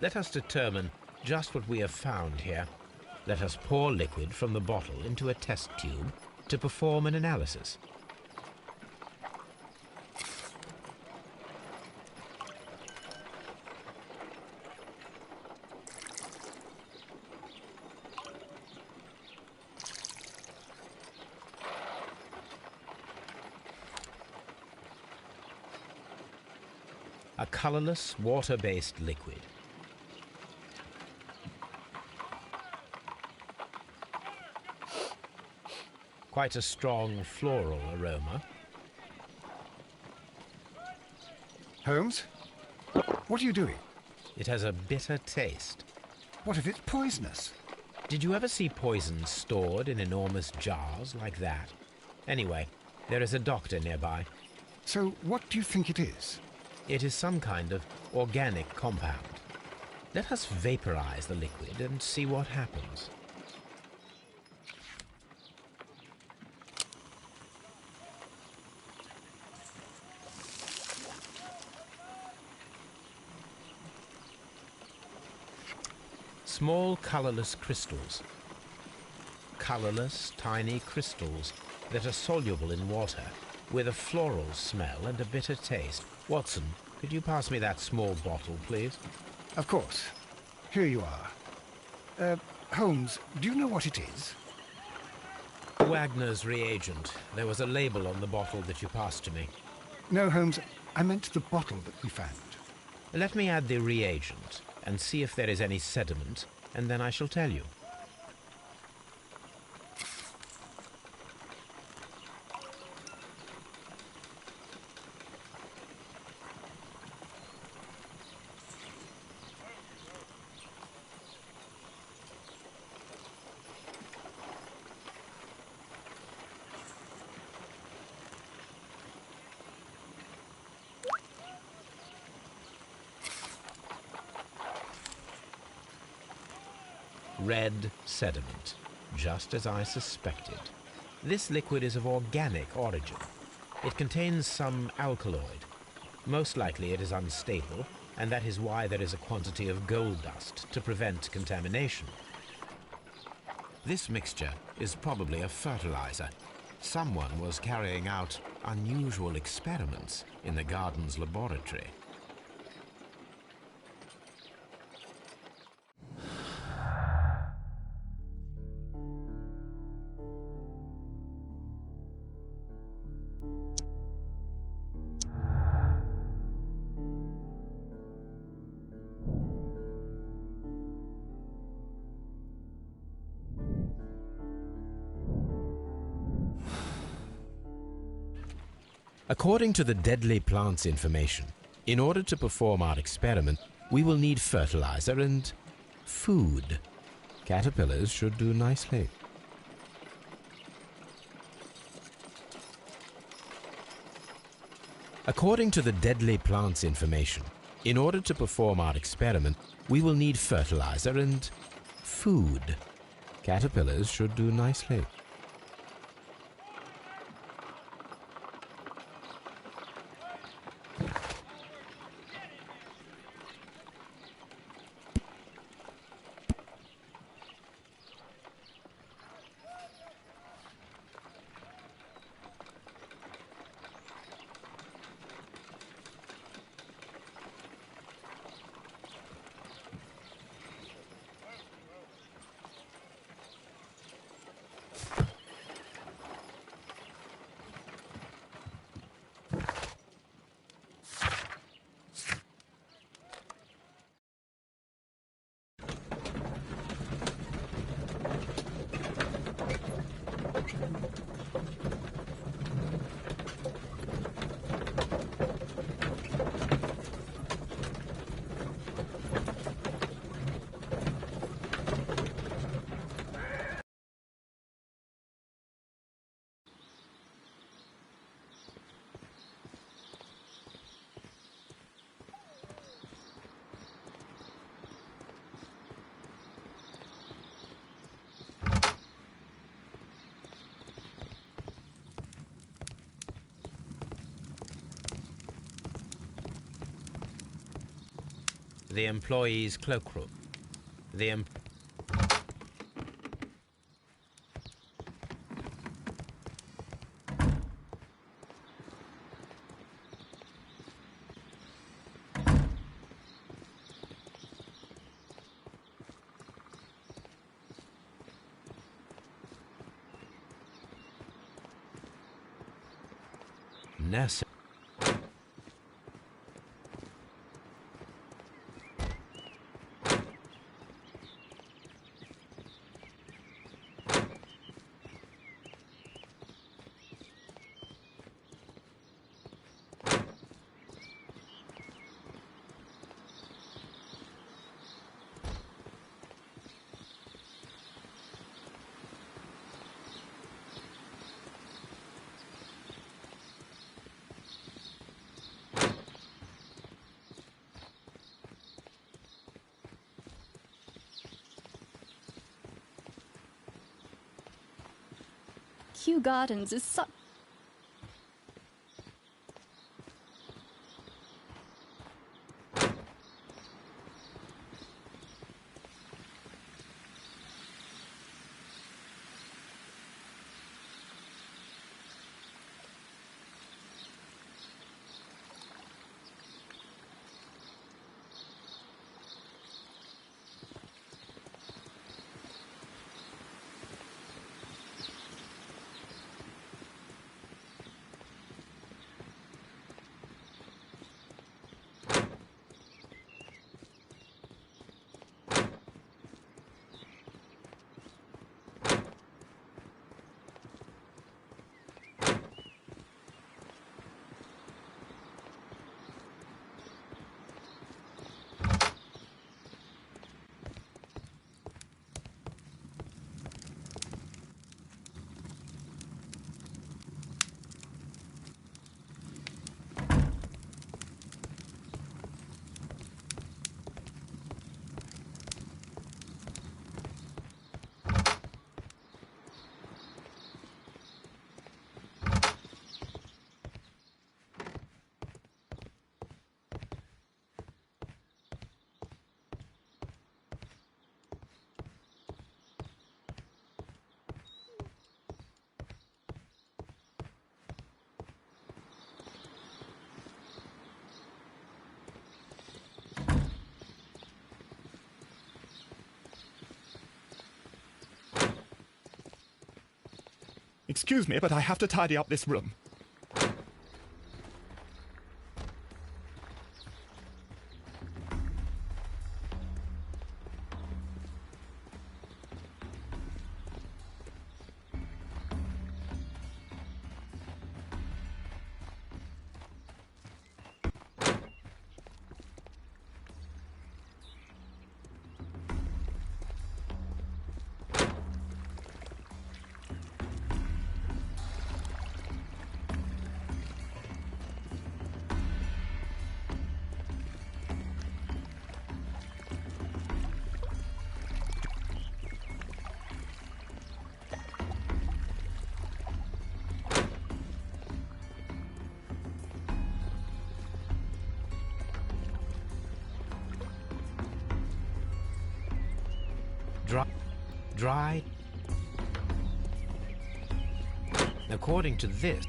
Let us determine just what we have found here. Let us pour liquid from the bottle into a test tube to perform an analysis. A colorless, water-based liquid. Quite a strong floral aroma. Holmes? What are you doing? It has a bitter taste. What if it's poisonous? Did you ever see poison stored in enormous jars like that? Anyway, there is a doctor nearby. So what do you think it is? It is some kind of organic compound. Let us vaporize the liquid and see what happens. Small colorless crystals. Colorless, tiny crystals that are soluble in water, with a floral smell and a bitter taste. Watson, could you pass me that small bottle, please? Of course. Here you are. Holmes, do you know what it is? Wagner's reagent. There was a label on the bottle that you passed to me. No, Holmes, I meant the bottle that we found. Let me add the reagent and see if there is any sediment, and then I shall tell you. Red sediment, just as I suspected. This liquid is of organic origin. It contains some alkaloid. Most likely it is unstable, and that is why there is a quantity of gold dust to prevent contamination. This mixture is probably a fertilizer. Someone was carrying out unusual experiments in the garden's laboratory. According to the deadly plants information, in order to perform our experiment, we will need fertilizer and food. Caterpillars should do nicely. According to the deadly plants information, in order to perform our experiment, we will need fertilizer and food. Caterpillars should do nicely. The employee's cloakroom. Nurse. Kew Gardens is such... Excuse me, but I have to tidy up this room. Dry. According to this,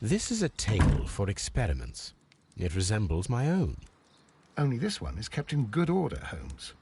this is a table for experiments. It resembles my own. Only this one is kept in good order, Holmes.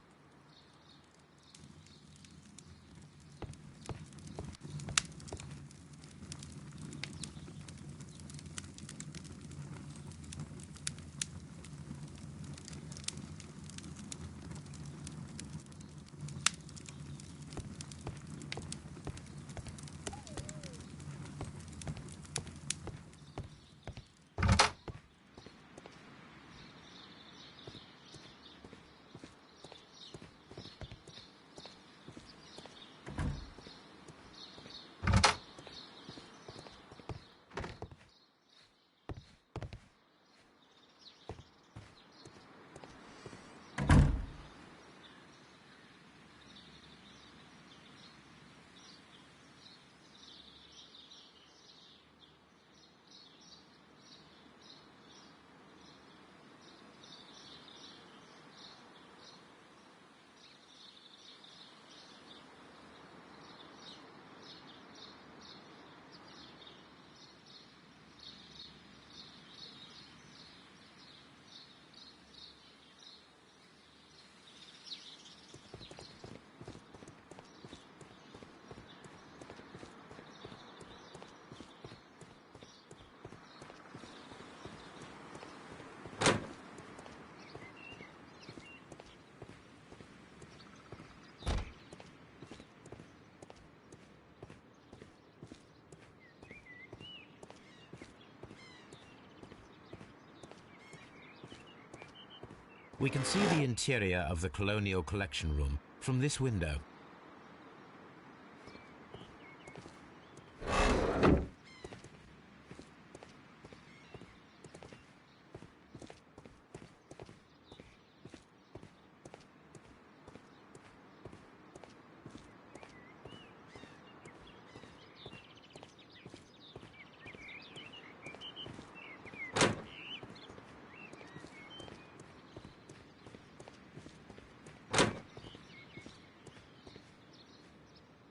We can see the interior of the Colonial Collection Room from this window.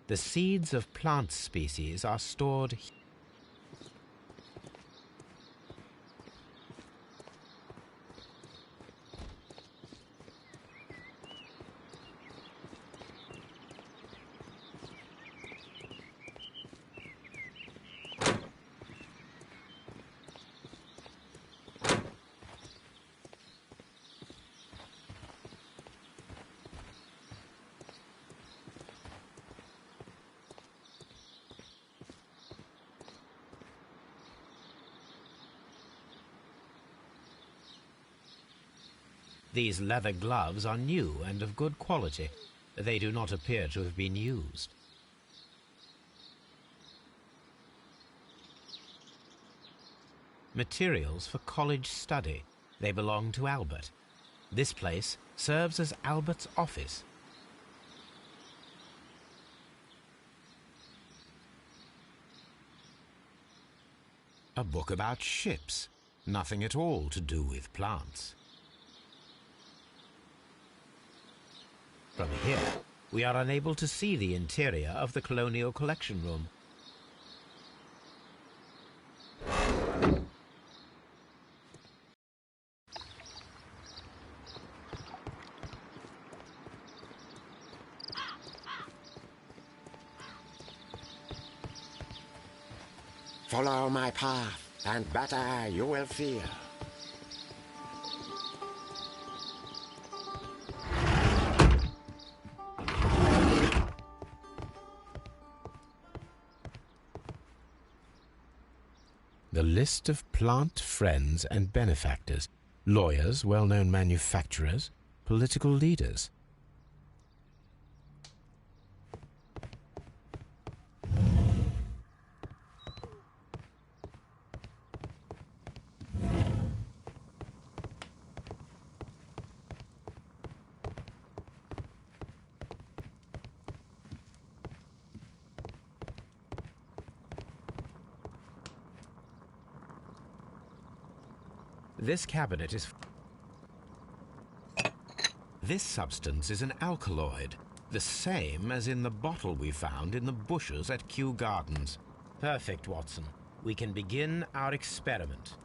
The seeds of plant species are stored here. These leather gloves are new and of good quality. They do not appear to have been used. Materials for college study. They belong to Albert. This place serves as Albert's office. A book about ships. Nothing at all to do with plants. From here, we are unable to see the interior of the Colonial Collection Room. Follow my path, and better you will feel. The list of plant friends and benefactors, lawyers, well-known manufacturers, political leaders. This cabinet is... This substance is an alkaloid, the same as in the bottle we found in the bushes at Kew Gardens. Perfect, Watson. We can begin our experiment.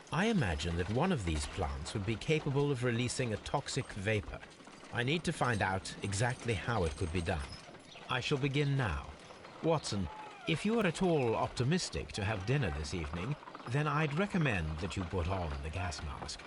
I imagine that one of these plants would be capable of releasing a toxic vapor. I need to find out exactly how it could be done. I shall begin now. Watson, if you are at all optimistic to have dinner this evening, then I'd recommend that you put on the gas mask.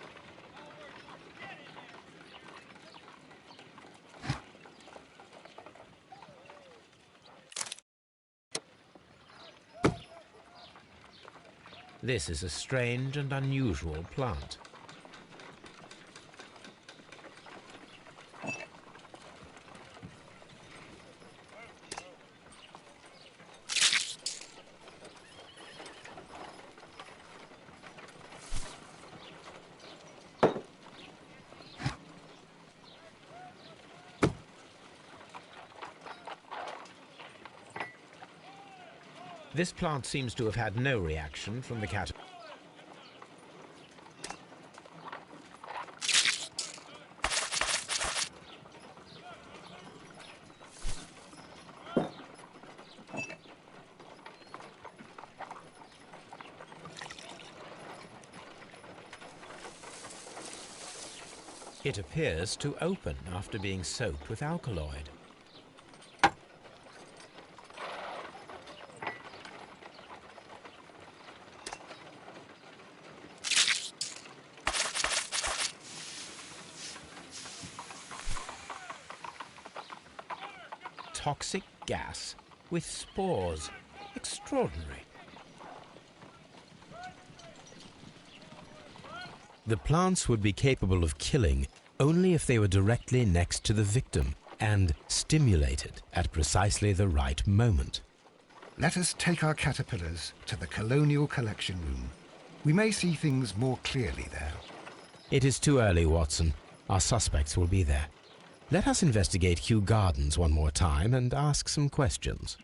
This is a strange and unusual plant. This plant seems to have had no reaction from the cat. It appears to open after being soaked with alkaloid. Toxic gas with spores. Extraordinary. The plants would be capable of killing only if they were directly next to the victim and stimulated at precisely the right moment. Let us take our caterpillars to the Colonial Collection Room. We may see things more clearly there. It is too early, Watson. Our suspects will be there. Let us investigate Kew Gardens one more time and ask some questions.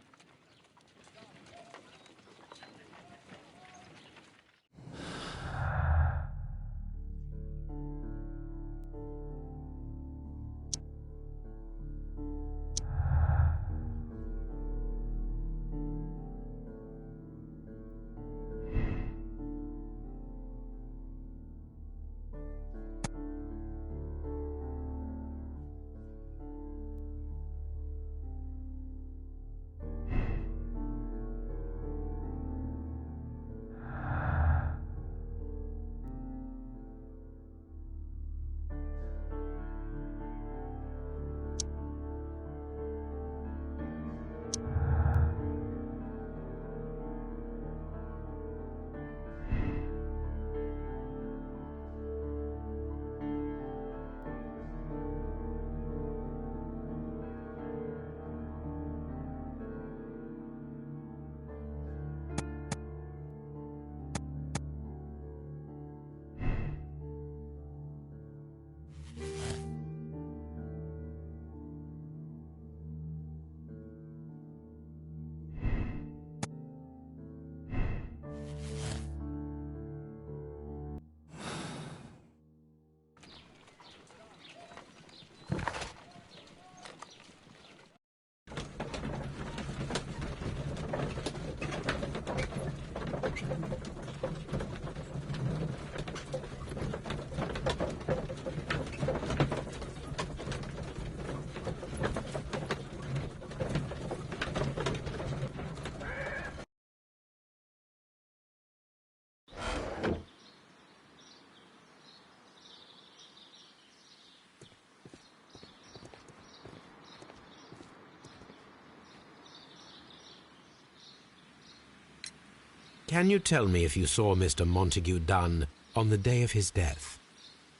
Can you tell me if you saw Mr. Montague Dunn on the day of his death?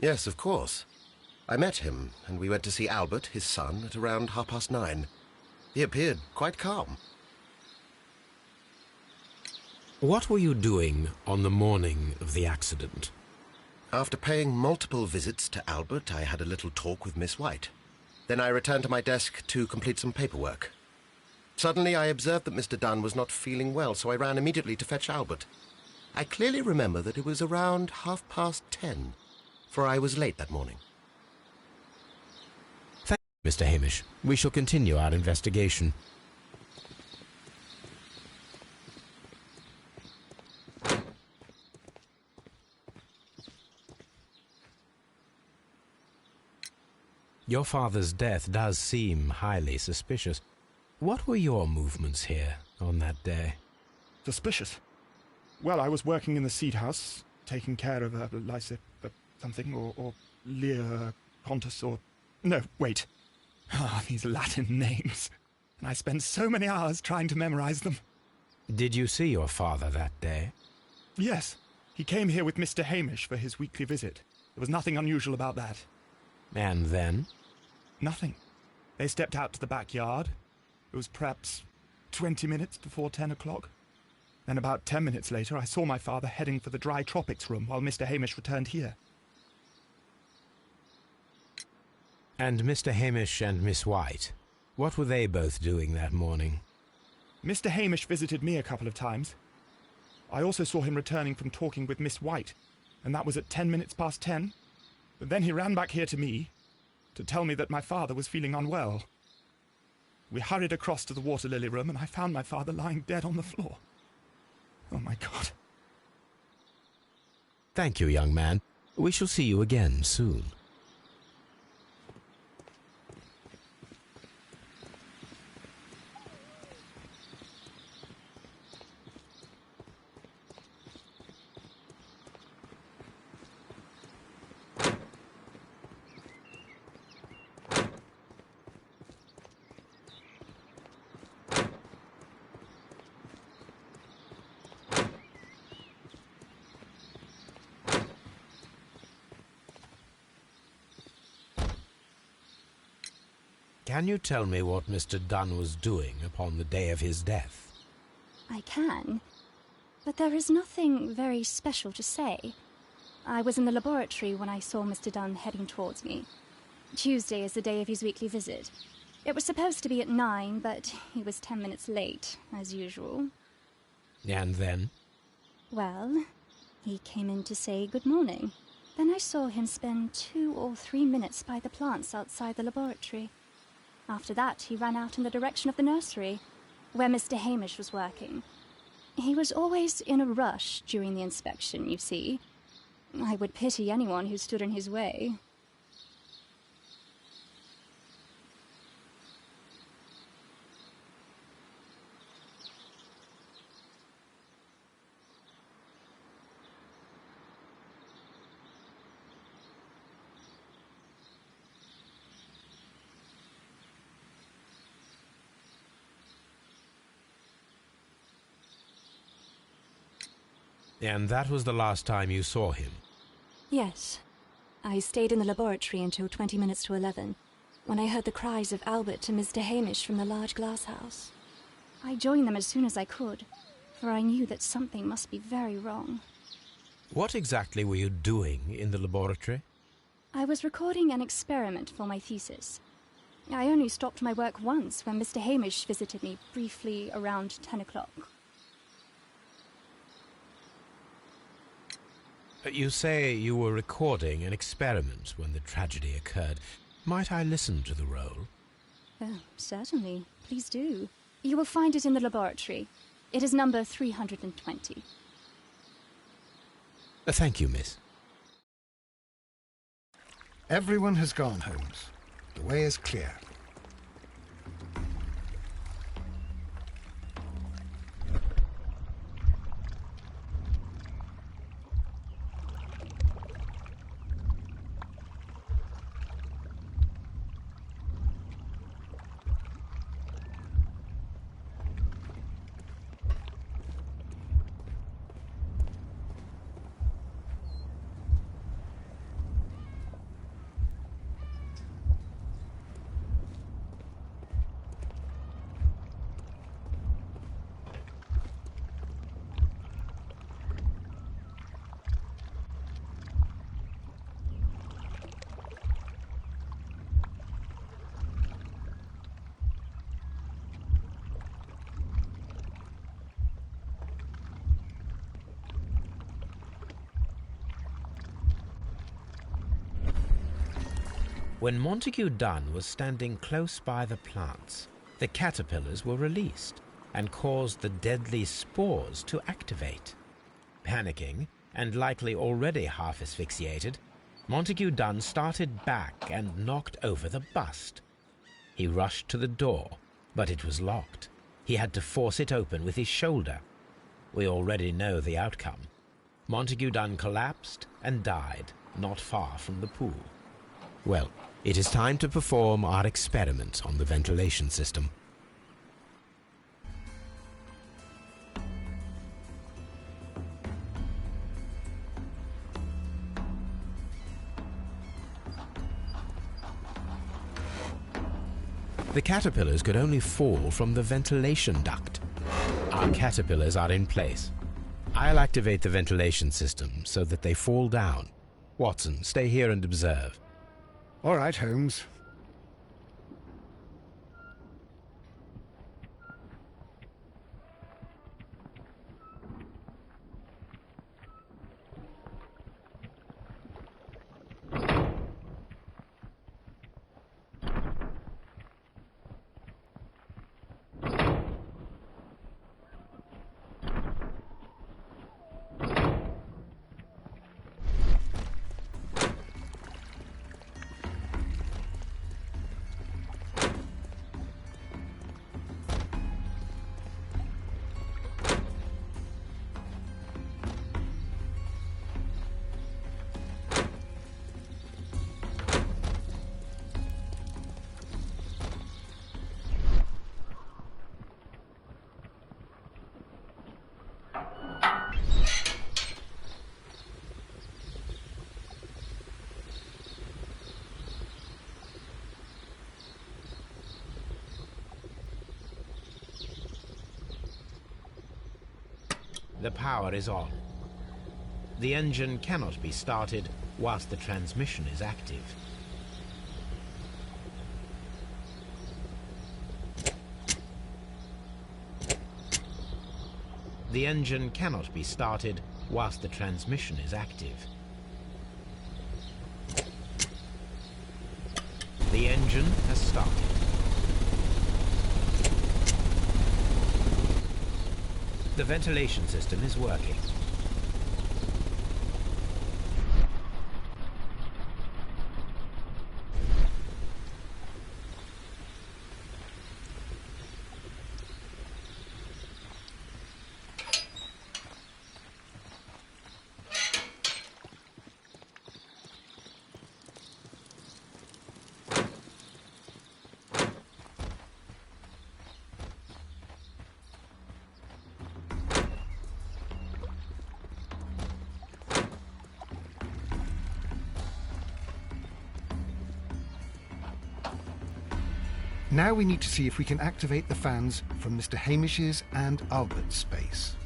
Yes, of course. I met him, and we went to see Albert, his son, at around 9:30. He appeared quite calm. What were you doing on the morning of the accident? After paying multiple visits to Albert, I had a little talk with Miss White. Then I returned to my desk to complete some paperwork. Suddenly I observed that Mr. Dunn was not feeling well, so I ran immediately to fetch Albert. I clearly remember that it was around 10:30, for I was late that morning. Thank you, Mr. Hamish. We shall continue our investigation. Your father's death does seem highly suspicious. What were your movements here on that day? Suspicious? Well, I was working in the seed house, taking care of Lysa something, or Lear Pontus, or... No, wait. Ah, these Latin names. And I spent so many hours trying to memorize them. Did you see your father that day? Yes. He came here with Mr. Hamish for his weekly visit. There was nothing unusual about that. And then? Nothing. They stepped out to the backyard. It was perhaps 20 minutes before 10 o'clock. Then about 10 minutes later, I saw my father heading for the dry tropics room while Mr. Hamish returned here. And Mr. Hamish and Miss White, what were they both doing that morning? Mr. Hamish visited me a couple of times. I also saw him returning from talking with Miss White, and that was at 10 minutes past 10. But then he ran back here to me to tell me that my father was feeling unwell. We hurried across to the water lily room, and I found my father lying dead on the floor. Oh, my God. Thank you, young man. We shall see you again soon. Can you tell me what Mr. Dunn was doing upon the day of his death? I can, but there is nothing very special to say. I was in the laboratory when I saw Mr. Dunn heading towards me. Tuesday is the day of his weekly visit. It was supposed to be at 9, but he was 10 minutes late, as usual. And then? Well, he came in to say good morning. Then I saw him spend 2 or 3 minutes by the plants outside the laboratory. After that, he ran out in the direction of the nursery, where Mr. Hamish was working. He was always in a rush during the inspection, you see. I would pity anyone who stood in his way. And that was the last time you saw him? Yes. I stayed in the laboratory until 20 minutes to 11, when I heard the cries of Albert and Mr. Hamish from the large glass house. I joined them as soon as I could, for I knew that something must be very wrong. What exactly were you doing in the laboratory? I was recording an experiment for my thesis. I only stopped my work once when Mr. Hamish visited me briefly around 10 o'clock. You say you were recording an experiment when the tragedy occurred. Might I listen to the roll? Certainly. Please do. You will find it in the laboratory. It is number 320. Thank you, miss. Everyone has gone, Holmes. The way is clear. When Montague Dunn was standing close by the plants, the caterpillars were released and caused the deadly spores to activate. Panicking, and likely already half asphyxiated, Montague Dunn started back and knocked over the bust. He rushed to the door, but it was locked. He had to force it open with his shoulder. We already know the outcome. Montague Dunn collapsed and died not far from the pool. Well, it is time to perform our experiment on the ventilation system. The caterpillars could only fall from the ventilation duct. Our caterpillars are in place. I'll activate the ventilation system so that they fall down. Watson, stay here and observe. All right, Holmes. The power is on. The engine cannot be started whilst the transmission is active. The engine cannot be started whilst the transmission is active. The engine has started. The ventilation system is working. Now we need to see if we can activate the fans from Mr. Hamish's and Albert's space.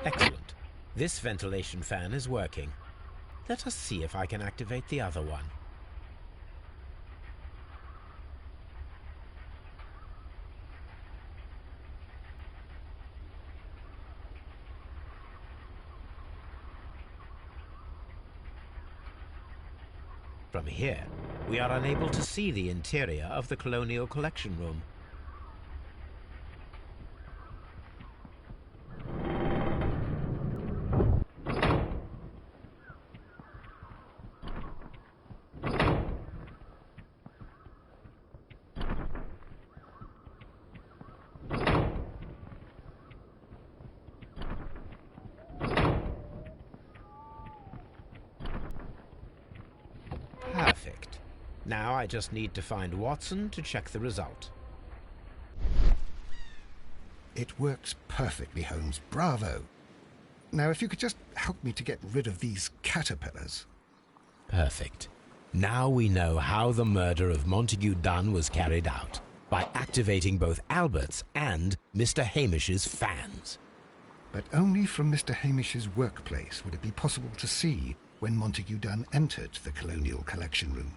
Excellent. This ventilation fan is working. Let us see if I can activate the other one. From here, we are unable to see the interior of the Colonial Collection Room. Perfect. Now I just need to find Watson to check the result. It works perfectly, Holmes. Bravo. Now, if you could just help me to get rid of these caterpillars. Perfect. Now we know how the murder of Montague Dunn was carried out, by activating both Albert's and Mr. Hamish's fans. But only from Mr. Hamish's workplace would it be possible to see when Montague Dunn entered the Colonial Collection Room.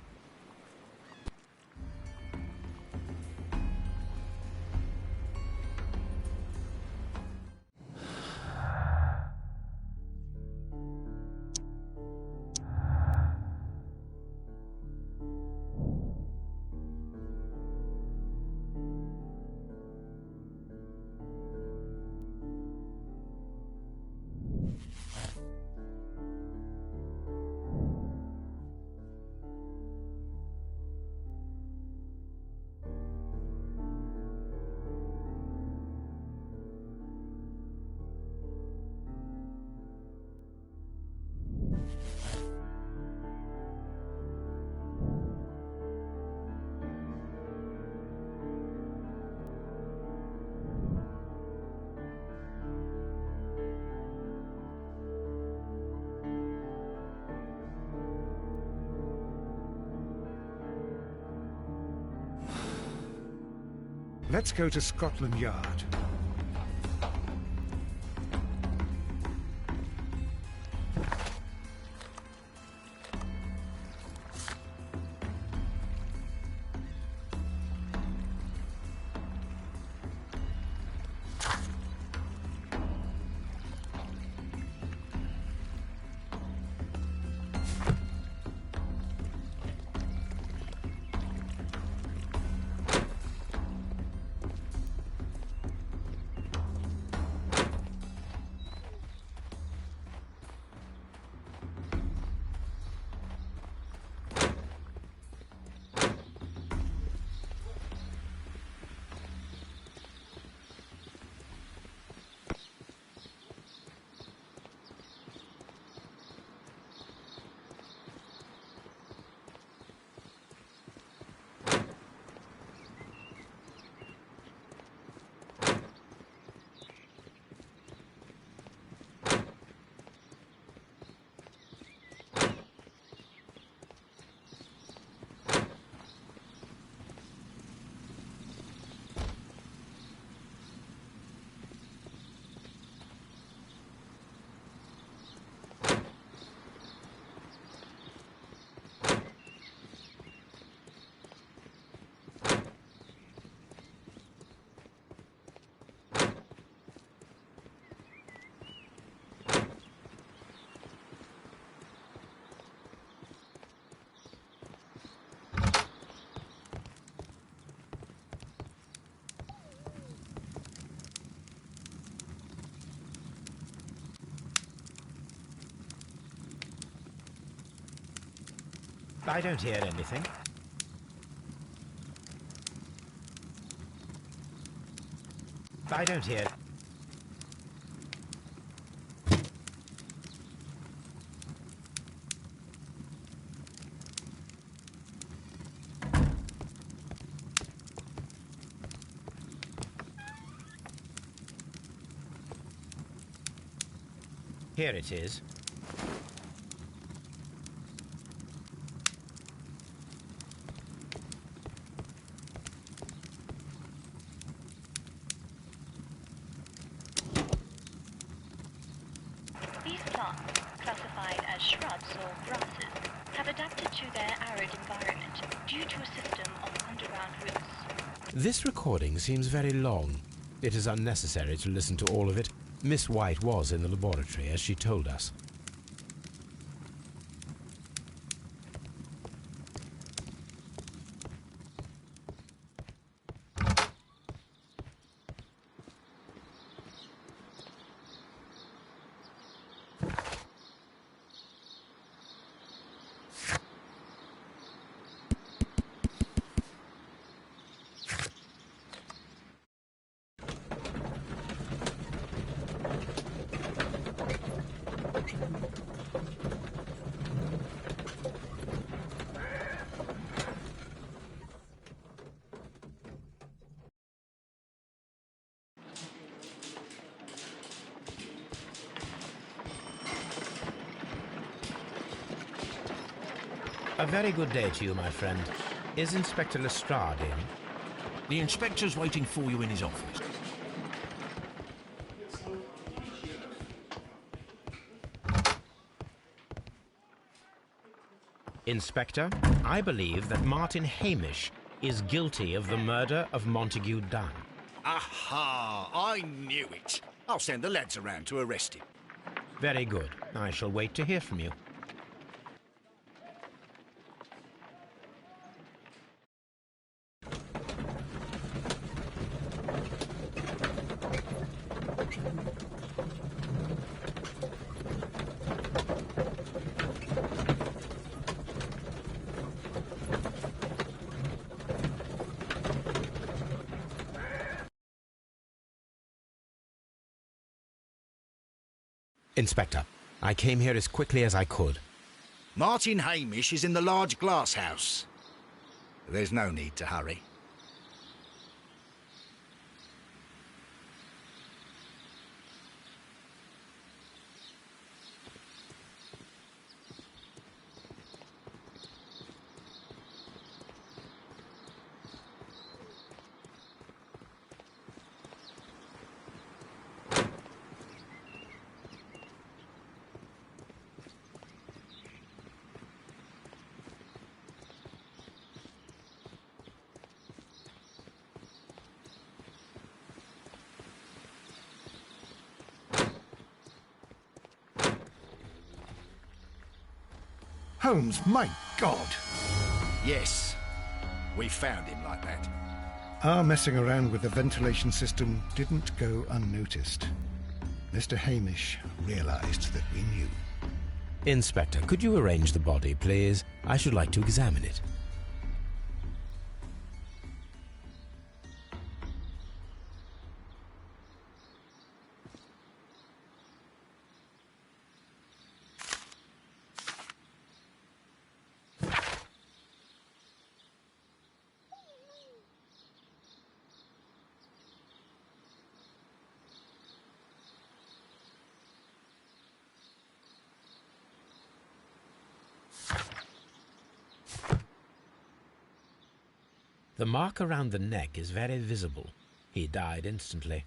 Let's go to Scotland Yard. I don't hear anything. I don't hear... Here it is. These plants, classified as shrubs or grasses, have adapted to their arid environment due to a system of underground roots. This recording seems very long. It is unnecessary to listen to all of it. Miss White was in the laboratory, as she told us. A very good day to you, my friend. Is Inspector Lestrade in? The inspector's waiting for you in his office. Inspector, I believe that Martin Hamish is guilty of the murder of Montague Dunn. Aha! I knew it. I'll send the lads around to arrest him. Very good. I shall wait to hear from you. Inspector, I came here as quickly as I could. Martin Hamish is in the large glass house. There's no need to hurry. Holmes, my God! Yes, we found him like that. Our messing around with the ventilation system didn't go unnoticed. Mr. Hamish realized that we knew. Inspector, could you arrange the body, please? I should like to examine it. The mark around the neck is very visible. He died instantly.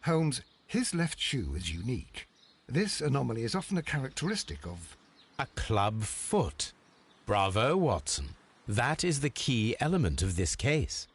Holmes, his left shoe is unique. This anomaly is often a characteristic of... A club foot. Bravo, Watson. That is the key element of this case.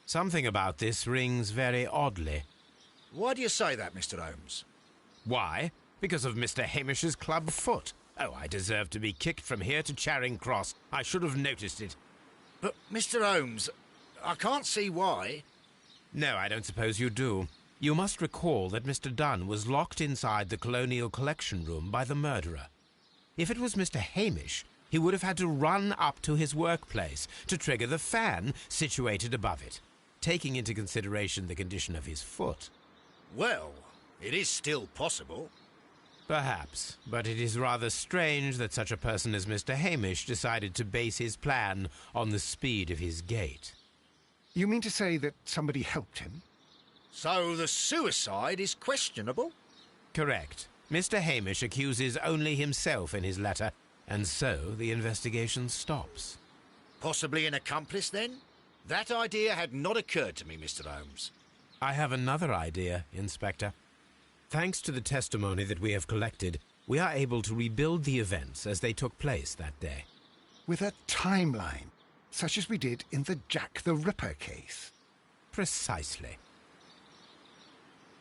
Something about this rings very oddly. Why do you say that, Mr. Holmes? Why? Because of Mr. Hamish's club foot. Oh, I deserve to be kicked from here to Charing Cross. I should have noticed it. But, Mr. Holmes, I can't see why. No, I don't suppose you do. You must recall that Mr. Dunn was locked inside the Colonial Collection Room by the murderer. If it was Mr. Hamish, he would have had to run up to his workplace to trigger the fan situated above it, taking into consideration the condition of his foot. Well, it is still possible. Perhaps, but it is rather strange that such a person as Mr. Hamish decided to base his plan on the speed of his gait. You mean to say that somebody helped him? So the suicide is questionable? Correct. Mr. Hamish accuses only himself in his letter, and so the investigation stops. Possibly an accomplice, then? That idea had not occurred to me, Mr. Holmes. I have another idea, Inspector. Thanks to the testimony that we have collected, we are able to rebuild the events as they took place that day. With a timeline, such as we did in the Jack the Ripper case. Precisely.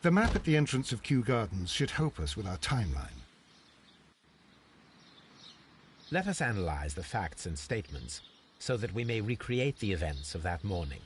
The map at the entrance of Kew Gardens should help us with our timeline. Let us analyze the facts and statements so that we may recreate the events of that morning.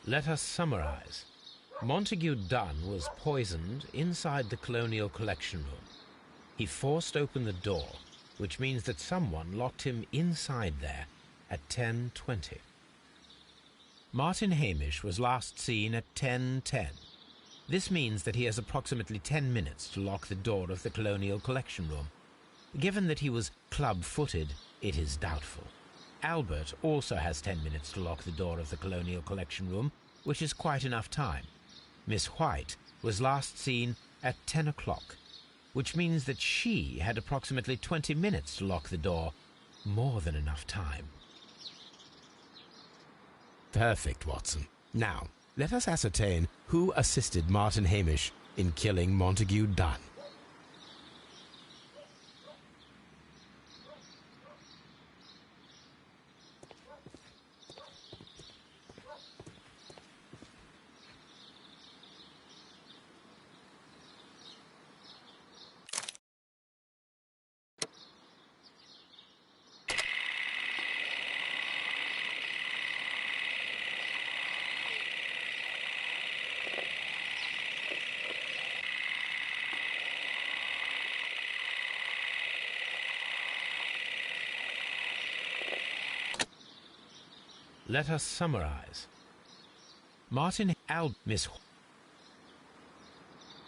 Let us summarize. Montague Dunn was poisoned inside the Colonial Collection Room. He forced open the door, which means that someone locked him inside there at 10:20. Martin Hamish was last seen at 10:10. This means that he has approximately 10 minutes to lock the door of the Colonial Collection Room. Given that he was club-footed, it is doubtful. Albert also has 10 minutes to lock the door of the Colonial Collection Room, which is quite enough time. Miss White was last seen at 10 o'clock, which means that she had approximately 20 minutes to lock the door. More than enough time. Perfect, Watson. Now, let us ascertain who assisted Martin Hamish in killing Montague Dunn. Let us summarize. Miss.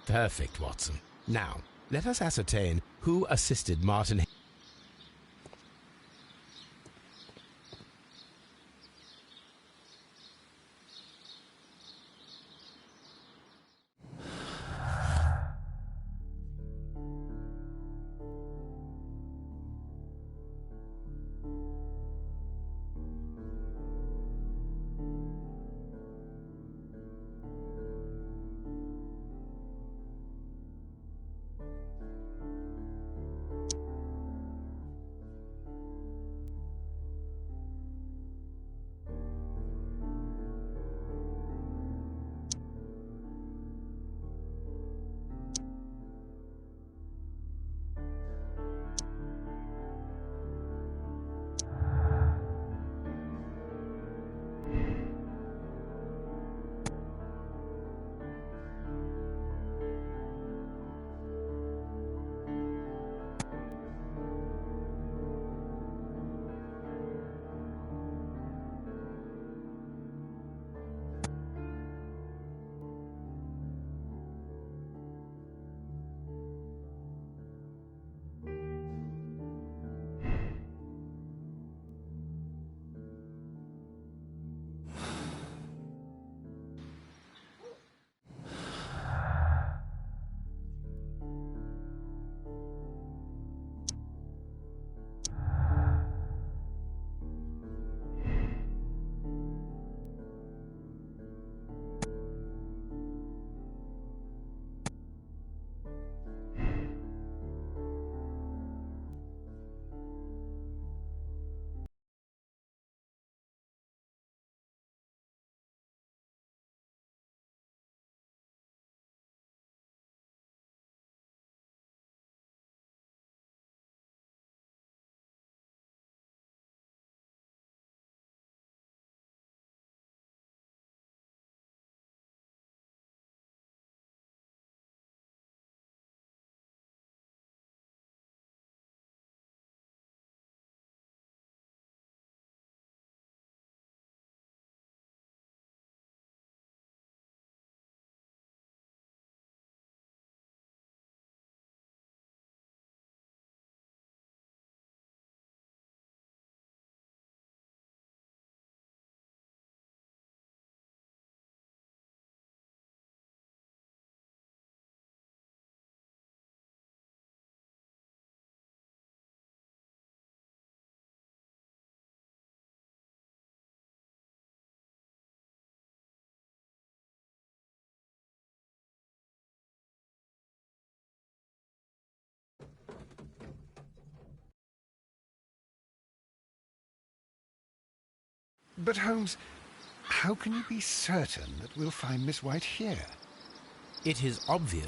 Perfect, Watson. Now, let us ascertain who assisted Martin. But Holmes, how can you be certain that we'll find Miss White here? It is obvious